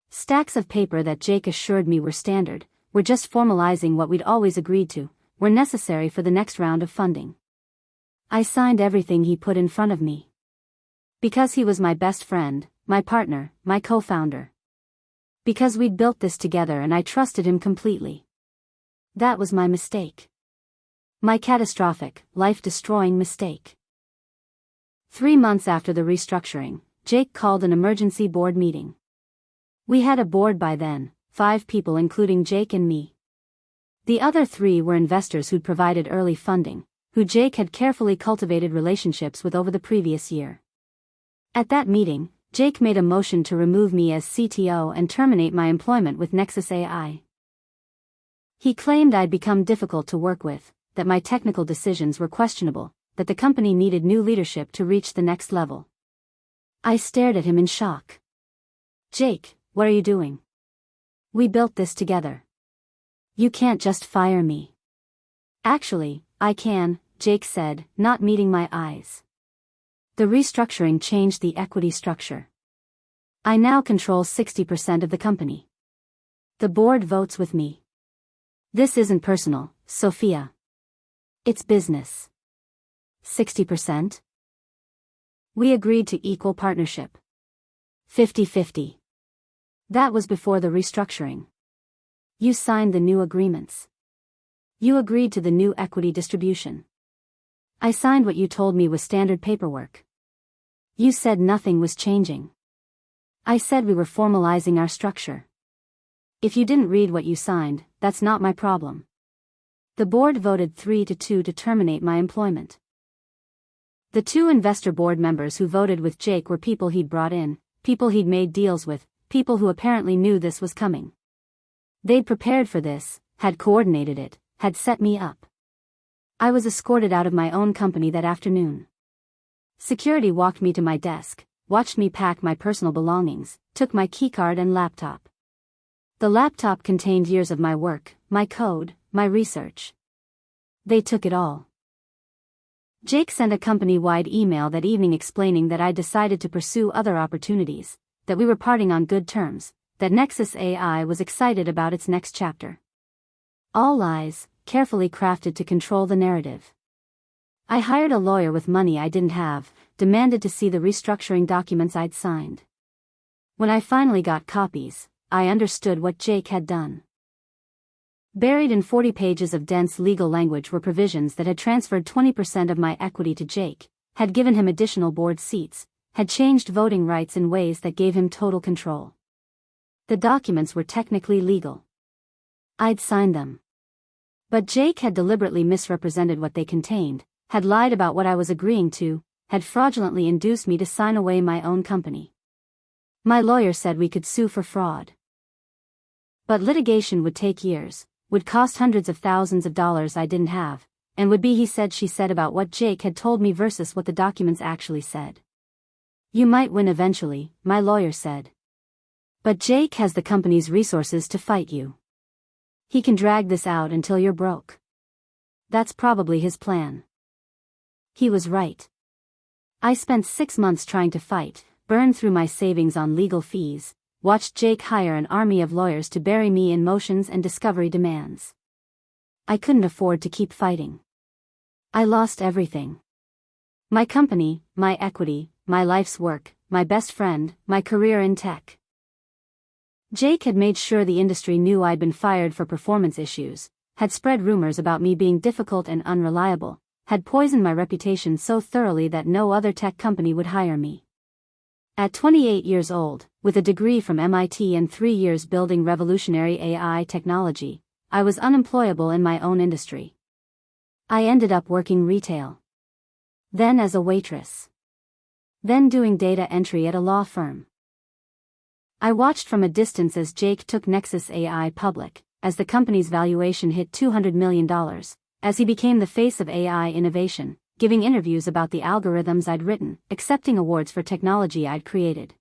Stacks of paper that Jake assured me were standard, were just formalizing what we'd always agreed to, were necessary for the next round of funding. I signed everything he put in front of me. Because he was my best friend, my partner, my co-founder. Because we'd built this together and I trusted him completely. That was my mistake. My catastrophic, life-destroying mistake. 3 months after the restructuring, Jake called an emergency board meeting. We had a board by then, 5 people including Jake and me. The other 3 were investors who'd provided early funding, who Jake had carefully cultivated relationships with over the previous year. At that meeting, Jake made a motion to remove me as CTO and terminate my employment with Nexus AI. He claimed I'd become difficult to work with, that my technical decisions were questionable, that the company needed new leadership to reach the next level. I stared at him in shock. Jake, what are you doing? We built this together. You can't just fire me. Actually, I can, Jake said, not meeting my eyes. The restructuring changed the equity structure. I now control 60% of the company. The board votes with me. This isn't personal, Sophia. It's business. 60%? We agreed to equal partnership. 50-50. That was before the restructuring. You signed the new agreements. You agreed to the new equity distribution. I signed what you told me was standard paperwork. You said nothing was changing. I said we were formalizing our structure. If you didn't read what you signed, that's not my problem. The board voted 3-2 to terminate my employment. The 2 investor board members who voted with Jake were people he'd brought in, people he'd made deals with, people who apparently knew this was coming. They'd prepared for this, had coordinated it, had set me up. I was escorted out of my own company that afternoon. Security walked me to my desk, watched me pack my personal belongings, took my keycard and laptop. The laptop contained years of my work, my code, my research. They took it all. Jake sent a company-wide email that evening explaining that I decided to pursue other opportunities, that we were parting on good terms, that Nexus AI was excited about its next chapter. All lies, carefully crafted to control the narrative. I hired a lawyer with money I didn't have, demanded to see the restructuring documents I'd signed. When I finally got copies, I understood what Jake had done. Buried in 40 pages of dense legal language were provisions that had transferred 20% of my equity to Jake, had given him additional board seats, had changed voting rights in ways that gave him total control. The documents were technically legal. I'd signed them. But Jake had deliberately misrepresented what they contained, had lied about what I was agreeing to, had fraudulently induced me to sign away my own company. My lawyer said we could sue for fraud. But litigation would take years, would cost hundreds of thousands of dollars I didn't have, and would be he said she said about what Jake had told me versus what the documents actually said. You might win eventually, my lawyer said. But Jake has the company's resources to fight you. He can drag this out until you're broke. That's probably his plan. He was right. I spent 6 months trying to fight, burned through my savings on legal fees, watched Jake hire an army of lawyers to bury me in motions and discovery demands. I couldn't afford to keep fighting. I lost everything. My company, my equity, my life's work, my best friend, my career in tech. Jake had made sure the industry knew I'd been fired for performance issues, had spread rumors about me being difficult and unreliable, had poisoned my reputation so thoroughly that no other tech company would hire me. At 28 years old, with a degree from MIT and 3 years building revolutionary AI technology, I was unemployable in my own industry. I ended up working retail. Then as a waitress. Then doing data entry at a law firm. I watched from a distance as Jake took Nexus AI public, as the company's valuation hit $200 million, as he became the face of AI innovation, giving interviews about the algorithms I'd written, accepting awards for technology I'd created.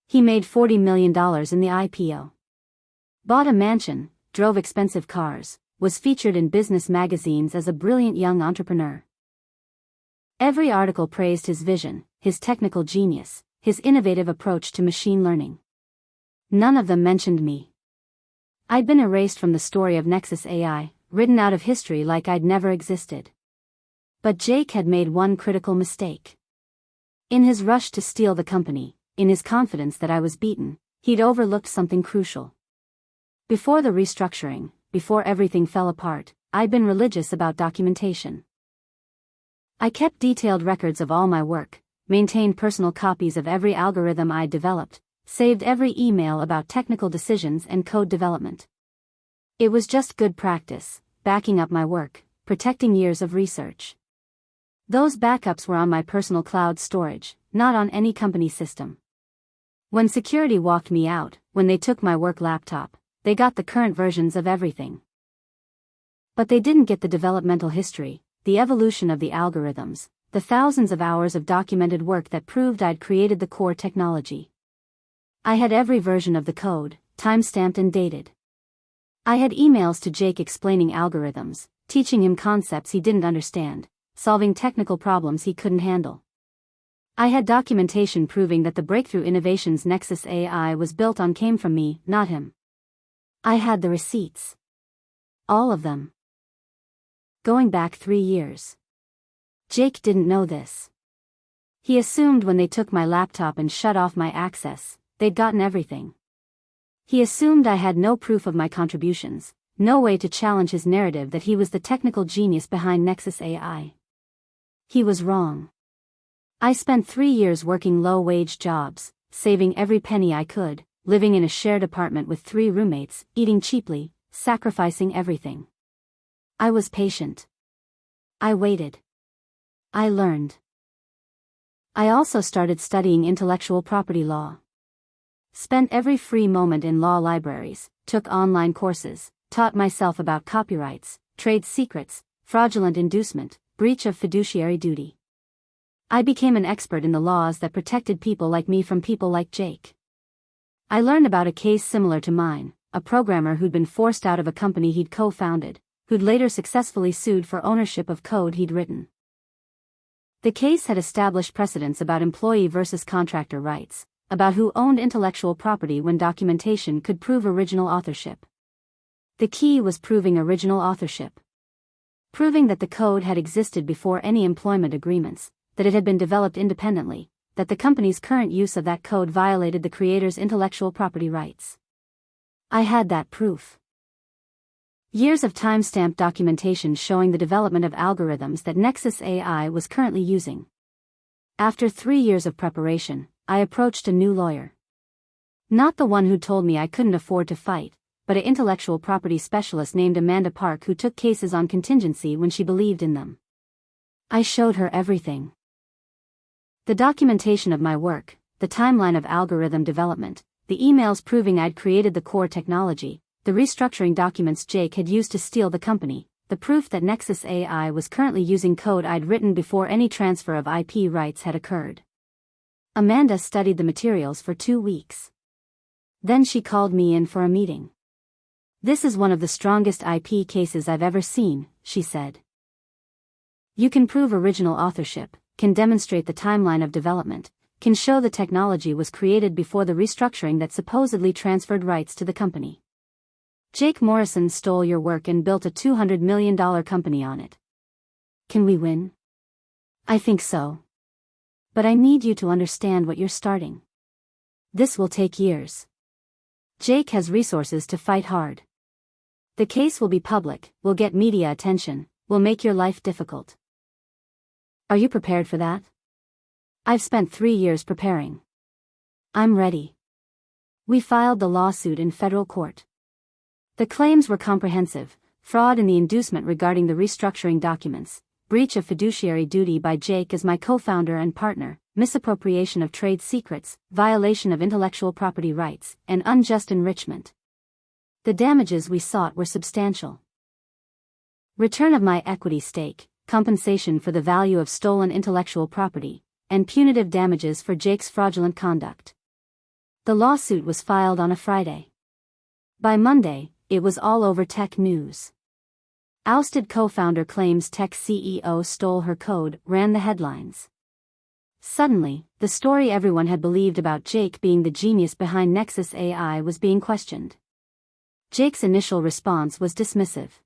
He made $40 million in the IPO. Bought a mansion, drove expensive cars, was featured in business magazines as a brilliant young entrepreneur. Every article praised his vision, his technical genius, his innovative approach to machine learning. None of them mentioned me. I'd been erased from the story of Nexus AI, written out of history like I'd never existed. But Jake had made one critical mistake. In his rush to steal the company, in his confidence that I was beaten, he'd overlooked something crucial. Before the restructuring, before everything fell apart, I'd been religious about documentation. I kept detailed records of all my work, maintained personal copies of every algorithm I'd developed, saved every email about technical decisions and code development. It was just good practice, backing up my work, protecting years of research. Those backups were on my personal cloud storage, not on any company system. When security walked me out, when they took my work laptop, they got the current versions of everything. But they didn't get the developmental history, the evolution of the algorithms, the thousands of hours of documented work that proved I'd created the core technology. I had every version of the code, timestamped and dated. I had emails to Jake explaining algorithms, teaching him concepts he didn't understand, solving technical problems he couldn't handle. I had documentation proving that the breakthrough innovations Nexus AI was built on came from me, not him. I had the receipts. All of them. Going back 3 years. Jake didn't know this. He assumed when they took my laptop and shut off my access, they'd gotten everything. He assumed I had no proof of my contributions, no way to challenge his narrative that he was the technical genius behind Nexus AI. He was wrong. I spent 3 years working low-wage jobs, saving every penny I could, living in a shared apartment with 3 roommates, eating cheaply, sacrificing everything. I was patient. I waited. I learned. I also started studying intellectual property law. Spent every free moment in law libraries, took online courses, taught myself about copyrights, trade secrets, fraudulent inducement, breach of fiduciary duty. I became an expert in the laws that protected people like me from people like Jake. I learned about a case similar to mine, a programmer who'd been forced out of a company he'd co-founded, who'd later successfully sued for ownership of code he'd written. The case had established precedents about employee versus contractor rights, about who owned intellectual property when documentation could prove original authorship. The key was proving original authorship. Proving that the code had existed before any employment agreements, that it had been developed independently, that the company's current use of that code violated the creator's intellectual property rights. I had that proof. Years of timestamped documentation showing the development of algorithms that Nexus AI was currently using. After 3 years of preparation, I approached a new lawyer. Not the one who told me I couldn't afford to fight, but an intellectual property specialist named Amanda Park who took cases on contingency when she believed in them. I showed her everything. The documentation of my work, the timeline of algorithm development, the emails proving I'd created the core technology, the restructuring documents Jake had used to steal the company, the proof that Nexus AI was currently using code I'd written before any transfer of IP rights had occurred. Amanda studied the materials for 2 weeks. Then she called me in for a meeting. "This is one of the strongest IP cases I've ever seen," she said. "You can prove original authorship, can demonstrate the timeline of development, can show the technology was created before the restructuring that supposedly transferred rights to the company. Jake Morrison stole your work and built a $200 million company on it. Can we win?" "I think so. But I need you to understand what you're starting. This will take years. Jake has resources to fight hard. The case will be public, will get media attention, will make your life difficult. Are you prepared for that?" "I've spent 3 years preparing. I'm ready." We filed the lawsuit in federal court. The claims were comprehensive: fraud in the inducement regarding the restructuring documents, breach of fiduciary duty by Jake as my co-founder and partner, misappropriation of trade secrets, violation of intellectual property rights, and unjust enrichment. The damages we sought were substantial. Return of my equity stake, compensation for the value of stolen intellectual property, and punitive damages for Jake's fraudulent conduct. The lawsuit was filed on a Friday. By Monday, it was all over tech news. "Ousted co-founder claims tech CEO stole her code," ran the headlines. Suddenly, the story everyone had believed about Jake being the genius behind Nexus AI was being questioned. Jake's initial response was dismissive.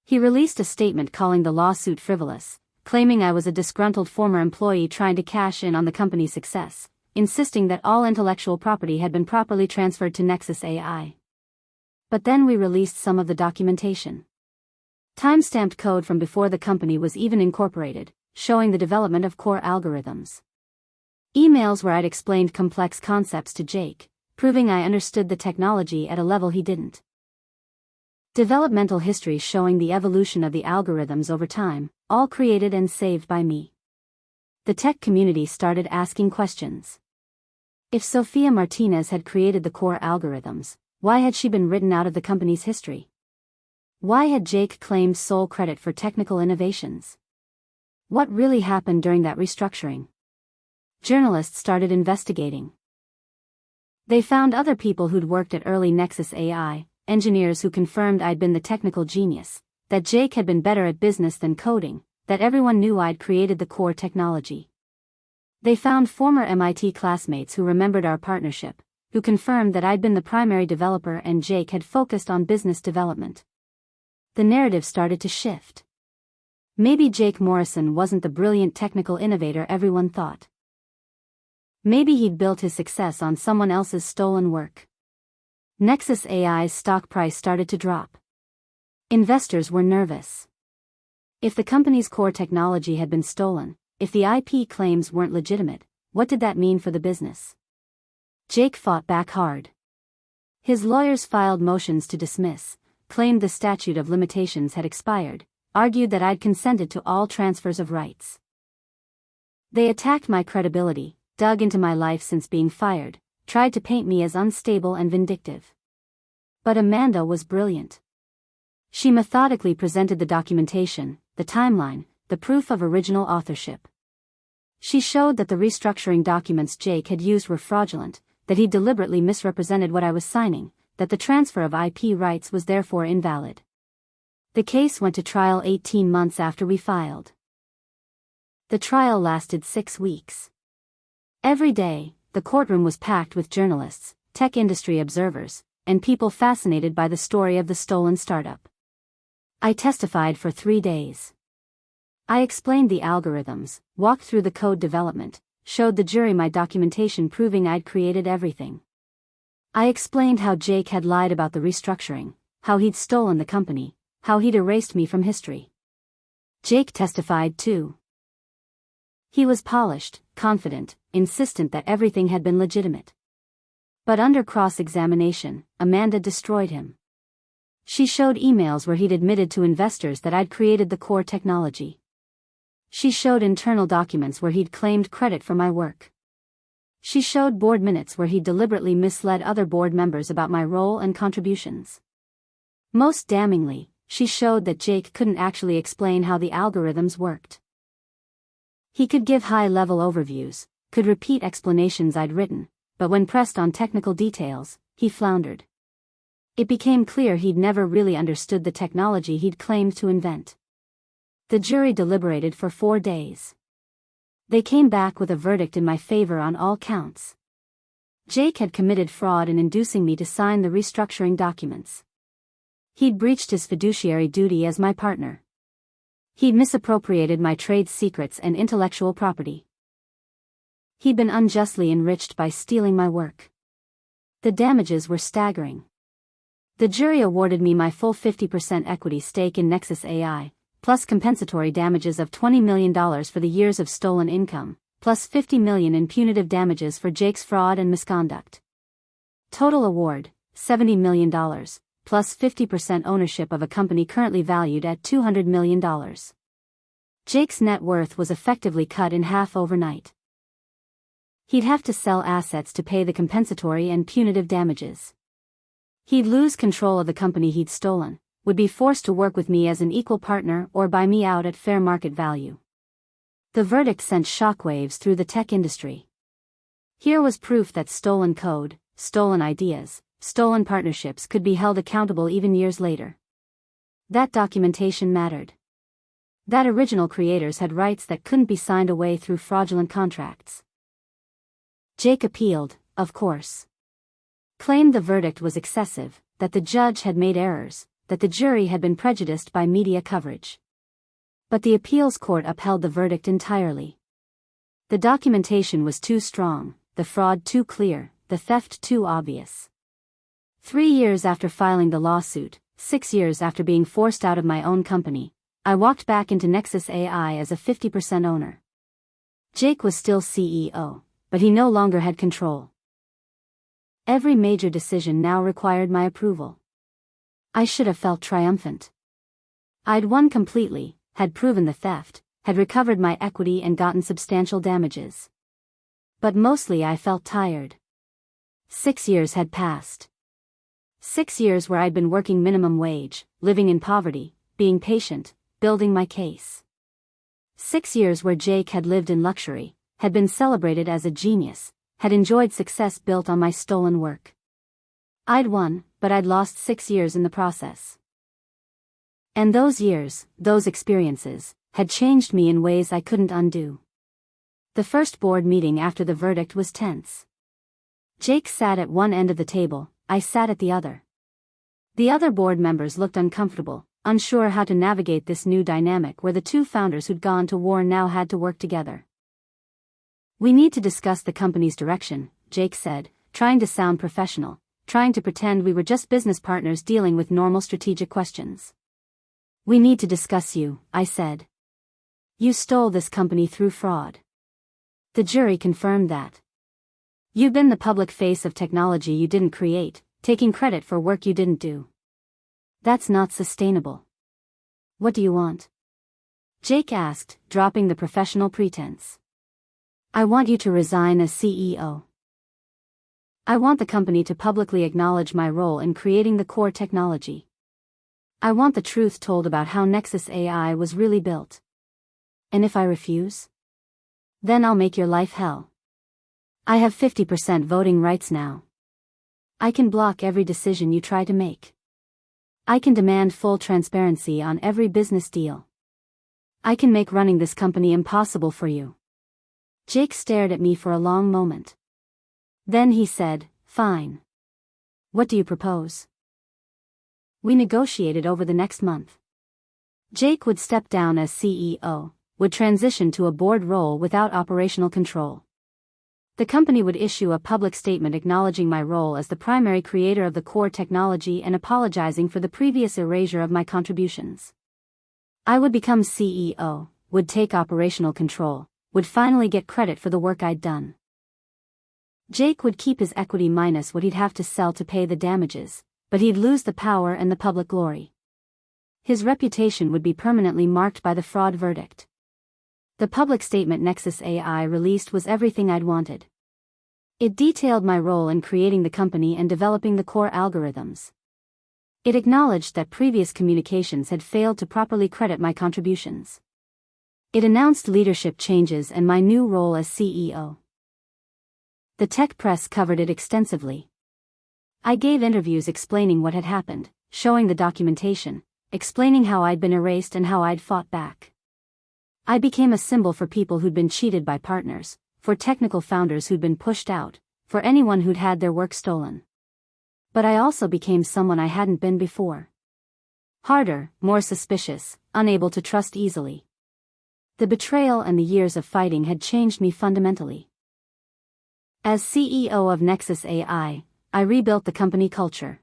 He released a statement calling the lawsuit frivolous, claiming I was a disgruntled former employee trying to cash in on the company's success, insisting that all intellectual property had been properly transferred to Nexus AI. But then we released some of the documentation. Timestamped code from before the company was even incorporated, showing the development of core algorithms. Emails where I'd explained complex concepts to Jake, proving I understood the technology at a level he didn't. Developmental history showing the evolution of the algorithms over time, all created and saved by me. The tech community started asking questions. If Sofia Martinez had created the core algorithms, why had she been written out of the company's history? Why had Jake claimed sole credit for technical innovations? What really happened during that restructuring? Journalists started investigating. They found other people who'd worked at early Nexus AI, engineers who confirmed I'd been the technical genius, that Jake had been better at business than coding, that everyone knew I'd created the core technology. They found former MIT classmates who remembered our partnership, who confirmed that I'd been the primary developer and Jake had focused on business development. The narrative started to shift. Maybe Jake Morrison wasn't the brilliant technical innovator everyone thought. Maybe he'd built his success on someone else's stolen work. Nexus AI's stock price started to drop. Investors were nervous. If the company's core technology had been stolen, if the IP claims weren't legitimate, what did that mean for the business? Jake fought back hard. His lawyers filed motions to dismiss, claimed the statute of limitations had expired, argued that I'd consented to all transfers of rights. They attacked my credibility, dug into my life since being fired, tried to paint me as unstable and vindictive. But Amanda was brilliant. She methodically presented the documentation, the timeline, the proof of original authorship. She showed that the restructuring documents Jake had used were fraudulent, that he deliberately misrepresented what I was signing, that the transfer of IP rights was therefore invalid. The case went to trial 18 months after we filed. The trial lasted 6 weeks. Every day, the courtroom was packed with journalists, tech industry observers, and people fascinated by the story of the stolen startup. I testified for 3 days. I explained the algorithms, walked through the code development, showed the jury my documentation proving I'd created everything. I explained how Jake had lied about the restructuring, how he'd stolen the company, how he'd erased me from history. Jake testified too. He was polished, confident, insistent that everything had been legitimate. But under cross-examination, Amanda destroyed him. She showed emails where he'd admitted to investors that I'd created the core technology. She showed internal documents where he'd claimed credit for my work. She showed board minutes where he'd deliberately misled other board members about my role and contributions. Most damningly, she showed that Jake couldn't actually explain how the algorithms worked. He could give high-level overviews, could repeat explanations I'd written, but when pressed on technical details, he floundered. It became clear he'd never really understood the technology he'd claimed to invent. The jury deliberated for 4 days. They came back with a verdict in my favor on all counts. Jake had committed fraud in inducing me to sign the restructuring documents. He'd breached his fiduciary duty as my partner. He'd misappropriated my trade secrets and intellectual property. He'd been unjustly enriched by stealing my work. The damages were staggering. The jury awarded me my full 50% equity stake in Nexus AI, plus compensatory damages of $20 million for the years of stolen income, plus $50 million in punitive damages for Jake's fraud and misconduct. Total award, $70 million, plus 50% ownership of a company currently valued at $200 million. Jake's net worth was effectively cut in half overnight. He'd have to sell assets to pay the compensatory and punitive damages. He'd lose control of the company he'd stolen, would be forced to work with me as an equal partner or buy me out at fair market value. The verdict sent shockwaves through the tech industry. Here was proof that stolen code, stolen ideas, stolen partnerships could be held accountable even years later. That documentation mattered. That original creators had rights that couldn't be signed away through fraudulent contracts. Jake appealed, of course. Claimed the verdict was excessive, that the judge had made errors, that the jury had been prejudiced by media coverage. But the appeals court upheld the verdict entirely. The documentation was too strong, the fraud too clear, the theft too obvious. 3 years after filing the lawsuit, 6 years after being forced out of my own company, I walked back into Nexus AI as a 50% owner. Jake was still CEO, but he no longer had control. Every major decision now required my approval. I should have felt triumphant. I'd won completely, had proven the theft, had recovered my equity and gotten substantial damages. But mostly I felt tired. 6 years had passed. 6 years where I'd been working minimum wage, living in poverty, being patient, building my case. 6 years where Jake had lived in luxury, had been celebrated as a genius, had enjoyed success built on my stolen work. I'd won, but I'd lost 6 years in the process. And those years, those experiences, had changed me in ways I couldn't undo. The first board meeting after the verdict was tense. Jake sat at one end of the table, I sat at the other. The other board members looked uncomfortable, unsure how to navigate this new dynamic where the two founders who'd gone to war now had to work together. "We need to discuss the company's direction," Jake said, trying to sound professional, trying to pretend we were just business partners dealing with normal strategic questions. "We need to discuss you," I said. "You stole this company through fraud." The jury confirmed that. "You've been the public face of technology you didn't create, taking credit for work you didn't do. That's not sustainable. What do you want?" Jake asked, dropping the professional pretense. "I want you to resign as CEO. I want the company to publicly acknowledge my role in creating the core technology. I want the truth told about how Nexus AI was really built. And if I refuse? Then I'll make your life hell. I have 50% voting rights now. I can block every decision you try to make. I can demand full transparency on every business deal. I can make running this company impossible for you." Jake stared at me for a long moment. Then he said, "Fine. What do you propose?" We negotiated over the next month. Jake would step down as CEO, would transition to a board role without operational control. The company would issue a public statement acknowledging my role as the primary creator of the core technology and apologizing for the previous erasure of my contributions. I would become CEO, would take operational control, would finally get credit for the work I'd done. Jake would keep his equity minus what he'd have to sell to pay the damages, but he'd lose the power and the public glory. His reputation would be permanently marked by the fraud verdict. The public statement Nexus AI released was everything I'd wanted. It detailed my role in creating the company and developing the core algorithms. It acknowledged that previous communications had failed to properly credit my contributions. It announced leadership changes and my new role as CEO. The tech press covered it extensively. I gave interviews explaining what had happened, showing the documentation, explaining how I'd been erased and how I'd fought back. I became a symbol for people who'd been cheated by partners, for technical founders who'd been pushed out, for anyone who'd had their work stolen. But I also became someone I hadn't been before. Harder, more suspicious, unable to trust easily. The betrayal and the years of fighting had changed me fundamentally. As CEO of Nexus AI, I rebuilt the company culture.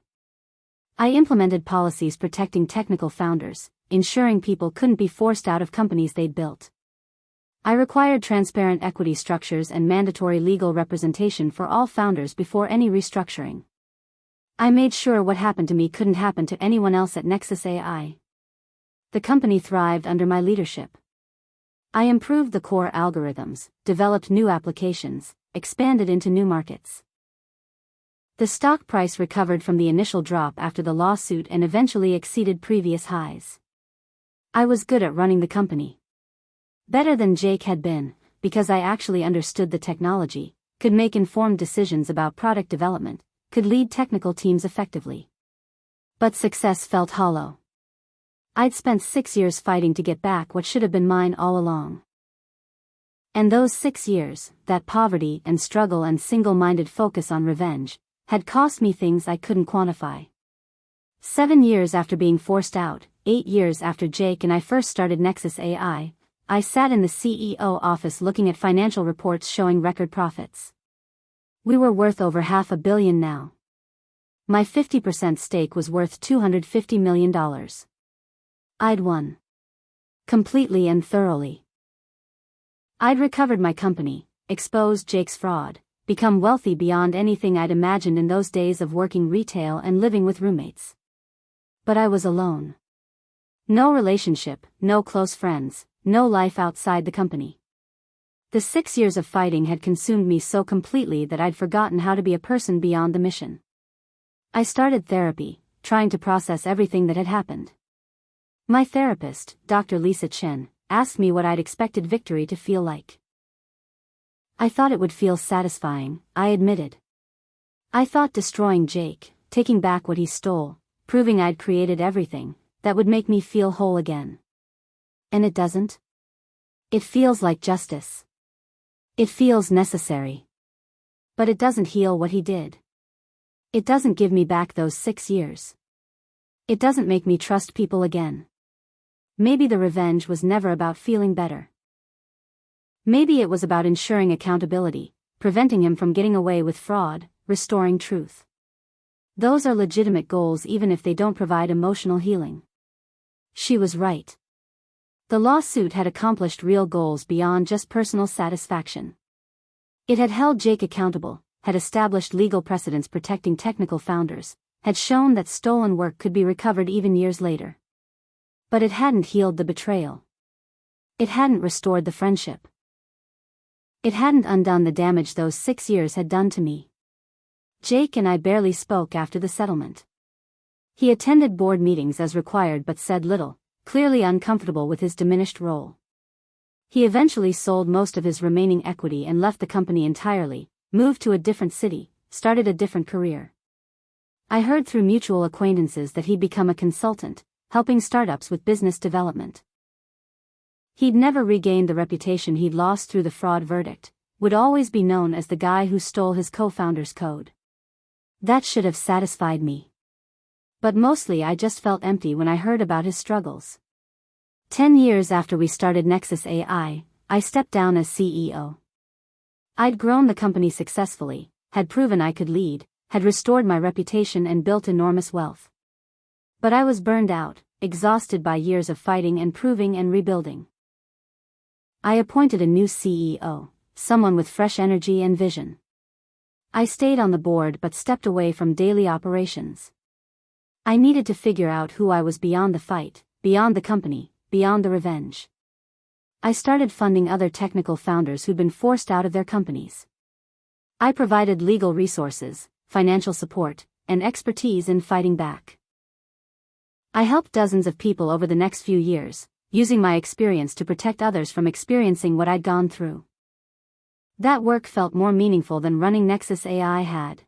I implemented policies protecting technical founders, ensuring people couldn't be forced out of companies they'd built. I required transparent equity structures and mandatory legal representation for all founders before any restructuring. I made sure what happened to me couldn't happen to anyone else at Nexus AI. The company thrived under my leadership. I improved the core algorithms, developed new applications, expanded into new markets. The stock price recovered from the initial drop after the lawsuit and eventually exceeded previous highs. I was good at running the company. Better than Jake had been, because I actually understood the technology, could make informed decisions about product development, could lead technical teams effectively. But success felt hollow. I'd spent 6 years fighting to get back what should have been mine all along. And those 6 years, that poverty and struggle and single-minded focus on revenge, had cost me things I couldn't quantify. 7 years after being forced out, 8 years after Jake and I first started Nexus AI, I sat in the CEO office looking at financial reports showing record profits. We were worth over $500 million now. My 50% stake was worth $250 million. I'd won. Completely and thoroughly. I'd recovered my company, exposed Jake's fraud, become wealthy beyond anything I'd imagined in those days of working retail and living with roommates. But I was alone. No relationship, no close friends, no life outside the company. The 6 years of fighting had consumed me so completely that I'd forgotten how to be a person beyond the mission. I started therapy, trying to process everything that had happened. My therapist, Dr. Lisa Chen, asked me what I'd expected victory to feel like. I thought it would feel satisfying, I admitted. I thought destroying Jake, taking back what he stole, proving I'd created everything, that would make me feel whole again. And it doesn't. It feels like justice. It feels necessary. But it doesn't heal what he did. It doesn't give me back those 6 years. It doesn't make me trust people again. Maybe the revenge was never about feeling better. Maybe it was about ensuring accountability, preventing him from getting away with fraud, restoring truth. Those are legitimate goals even if they don't provide emotional healing. She was right. The lawsuit had accomplished real goals beyond just personal satisfaction. It had held Jake accountable, had established legal precedents protecting technical founders, had shown that stolen work could be recovered even years later. But it hadn't healed the betrayal. It hadn't restored the friendship. It hadn't undone the damage those 6 years had done to me. Jake and I barely spoke after the settlement. He attended board meetings as required but said little, clearly uncomfortable with his diminished role. He eventually sold most of his remaining equity and left the company entirely, moved to a different city, started a different career. I heard through mutual acquaintances that he'd become a consultant, helping startups with business development. He'd never regained the reputation he'd lost through the fraud verdict, would always be known as the guy who stole his co-founder's code. That should have satisfied me. But mostly I just felt empty when I heard about his struggles. 10 years after we started Nexus AI, I stepped down as CEO. I'd grown the company successfully, had proven I could lead, had restored my reputation and built enormous wealth. But I was burned out, exhausted by years of fighting and proving and rebuilding. I appointed a new CEO, someone with fresh energy and vision. I stayed on the board but stepped away from daily operations. I needed to figure out who I was beyond the fight, beyond the company, beyond the revenge. I started funding other technical founders who'd been forced out of their companies. I provided legal resources, financial support, and expertise in fighting back. I helped dozens of people over the next few years, using my experience to protect others from experiencing what I'd gone through. That work felt more meaningful than running Nexus AI had.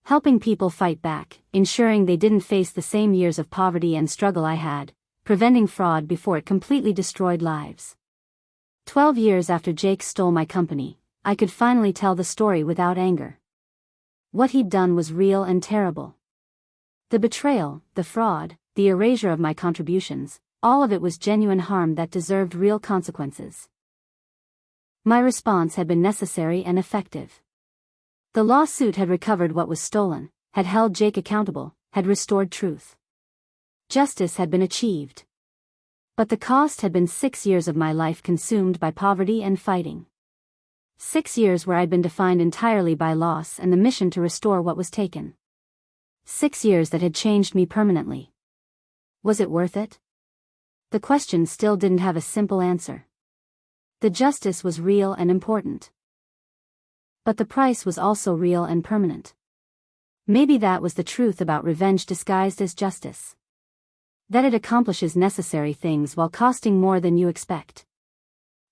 Helping people fight back, ensuring they didn't face the same years of poverty and struggle I had, preventing fraud before it completely destroyed lives. 12 years after Jake stole my company, I could finally tell the story without anger. What he'd done was real and terrible. The betrayal, the fraud, the erasure of my contributions, all of it was genuine harm that deserved real consequences. My response had been necessary and effective. The lawsuit had recovered what was stolen, had held Jake accountable, had restored truth. Justice had been achieved. But the cost had been 6 years of my life consumed by poverty and fighting. 6 years where I'd been defined entirely by loss and the mission to restore what was taken. 6 years that had changed me permanently. Was it worth it? The question still didn't have a simple answer. The justice was real and important. But the price was also real and permanent. Maybe that was the truth about revenge disguised as justice. That it accomplishes necessary things while costing more than you expect.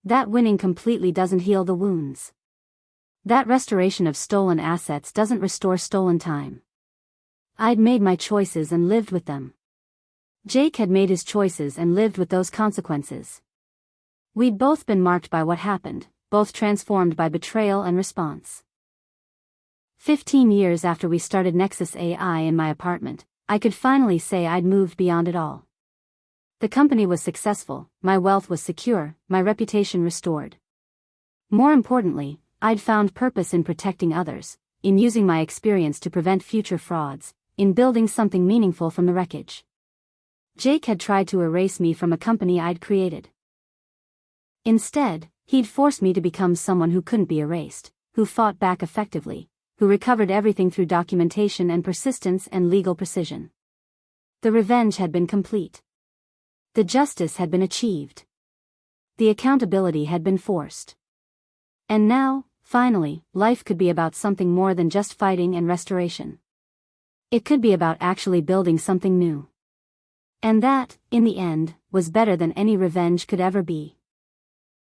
That winning completely doesn't heal the wounds. That restoration of stolen assets doesn't restore stolen time. I'd made my choices and lived with them. Jake had made his choices and lived with those consequences. We'd both been marked by what happened, both transformed by betrayal and response. 15 years after we started Nexus AI in my apartment, I could finally say I'd moved beyond it all. The company was successful, my wealth was secure, my reputation restored. More importantly, I'd found purpose in protecting others, in using my experience to prevent future frauds, in building something meaningful from the wreckage. Jake had tried to erase me from a company I'd created. Instead, he'd forced me to become someone who couldn't be erased, who fought back effectively, who recovered everything through documentation and persistence and legal precision. The revenge had been complete. The justice had been achieved. The accountability had been forced. And now, finally, life could be about something more than just fighting and restoration. It could be about actually building something new. And that, in the end, was better than any revenge could ever be.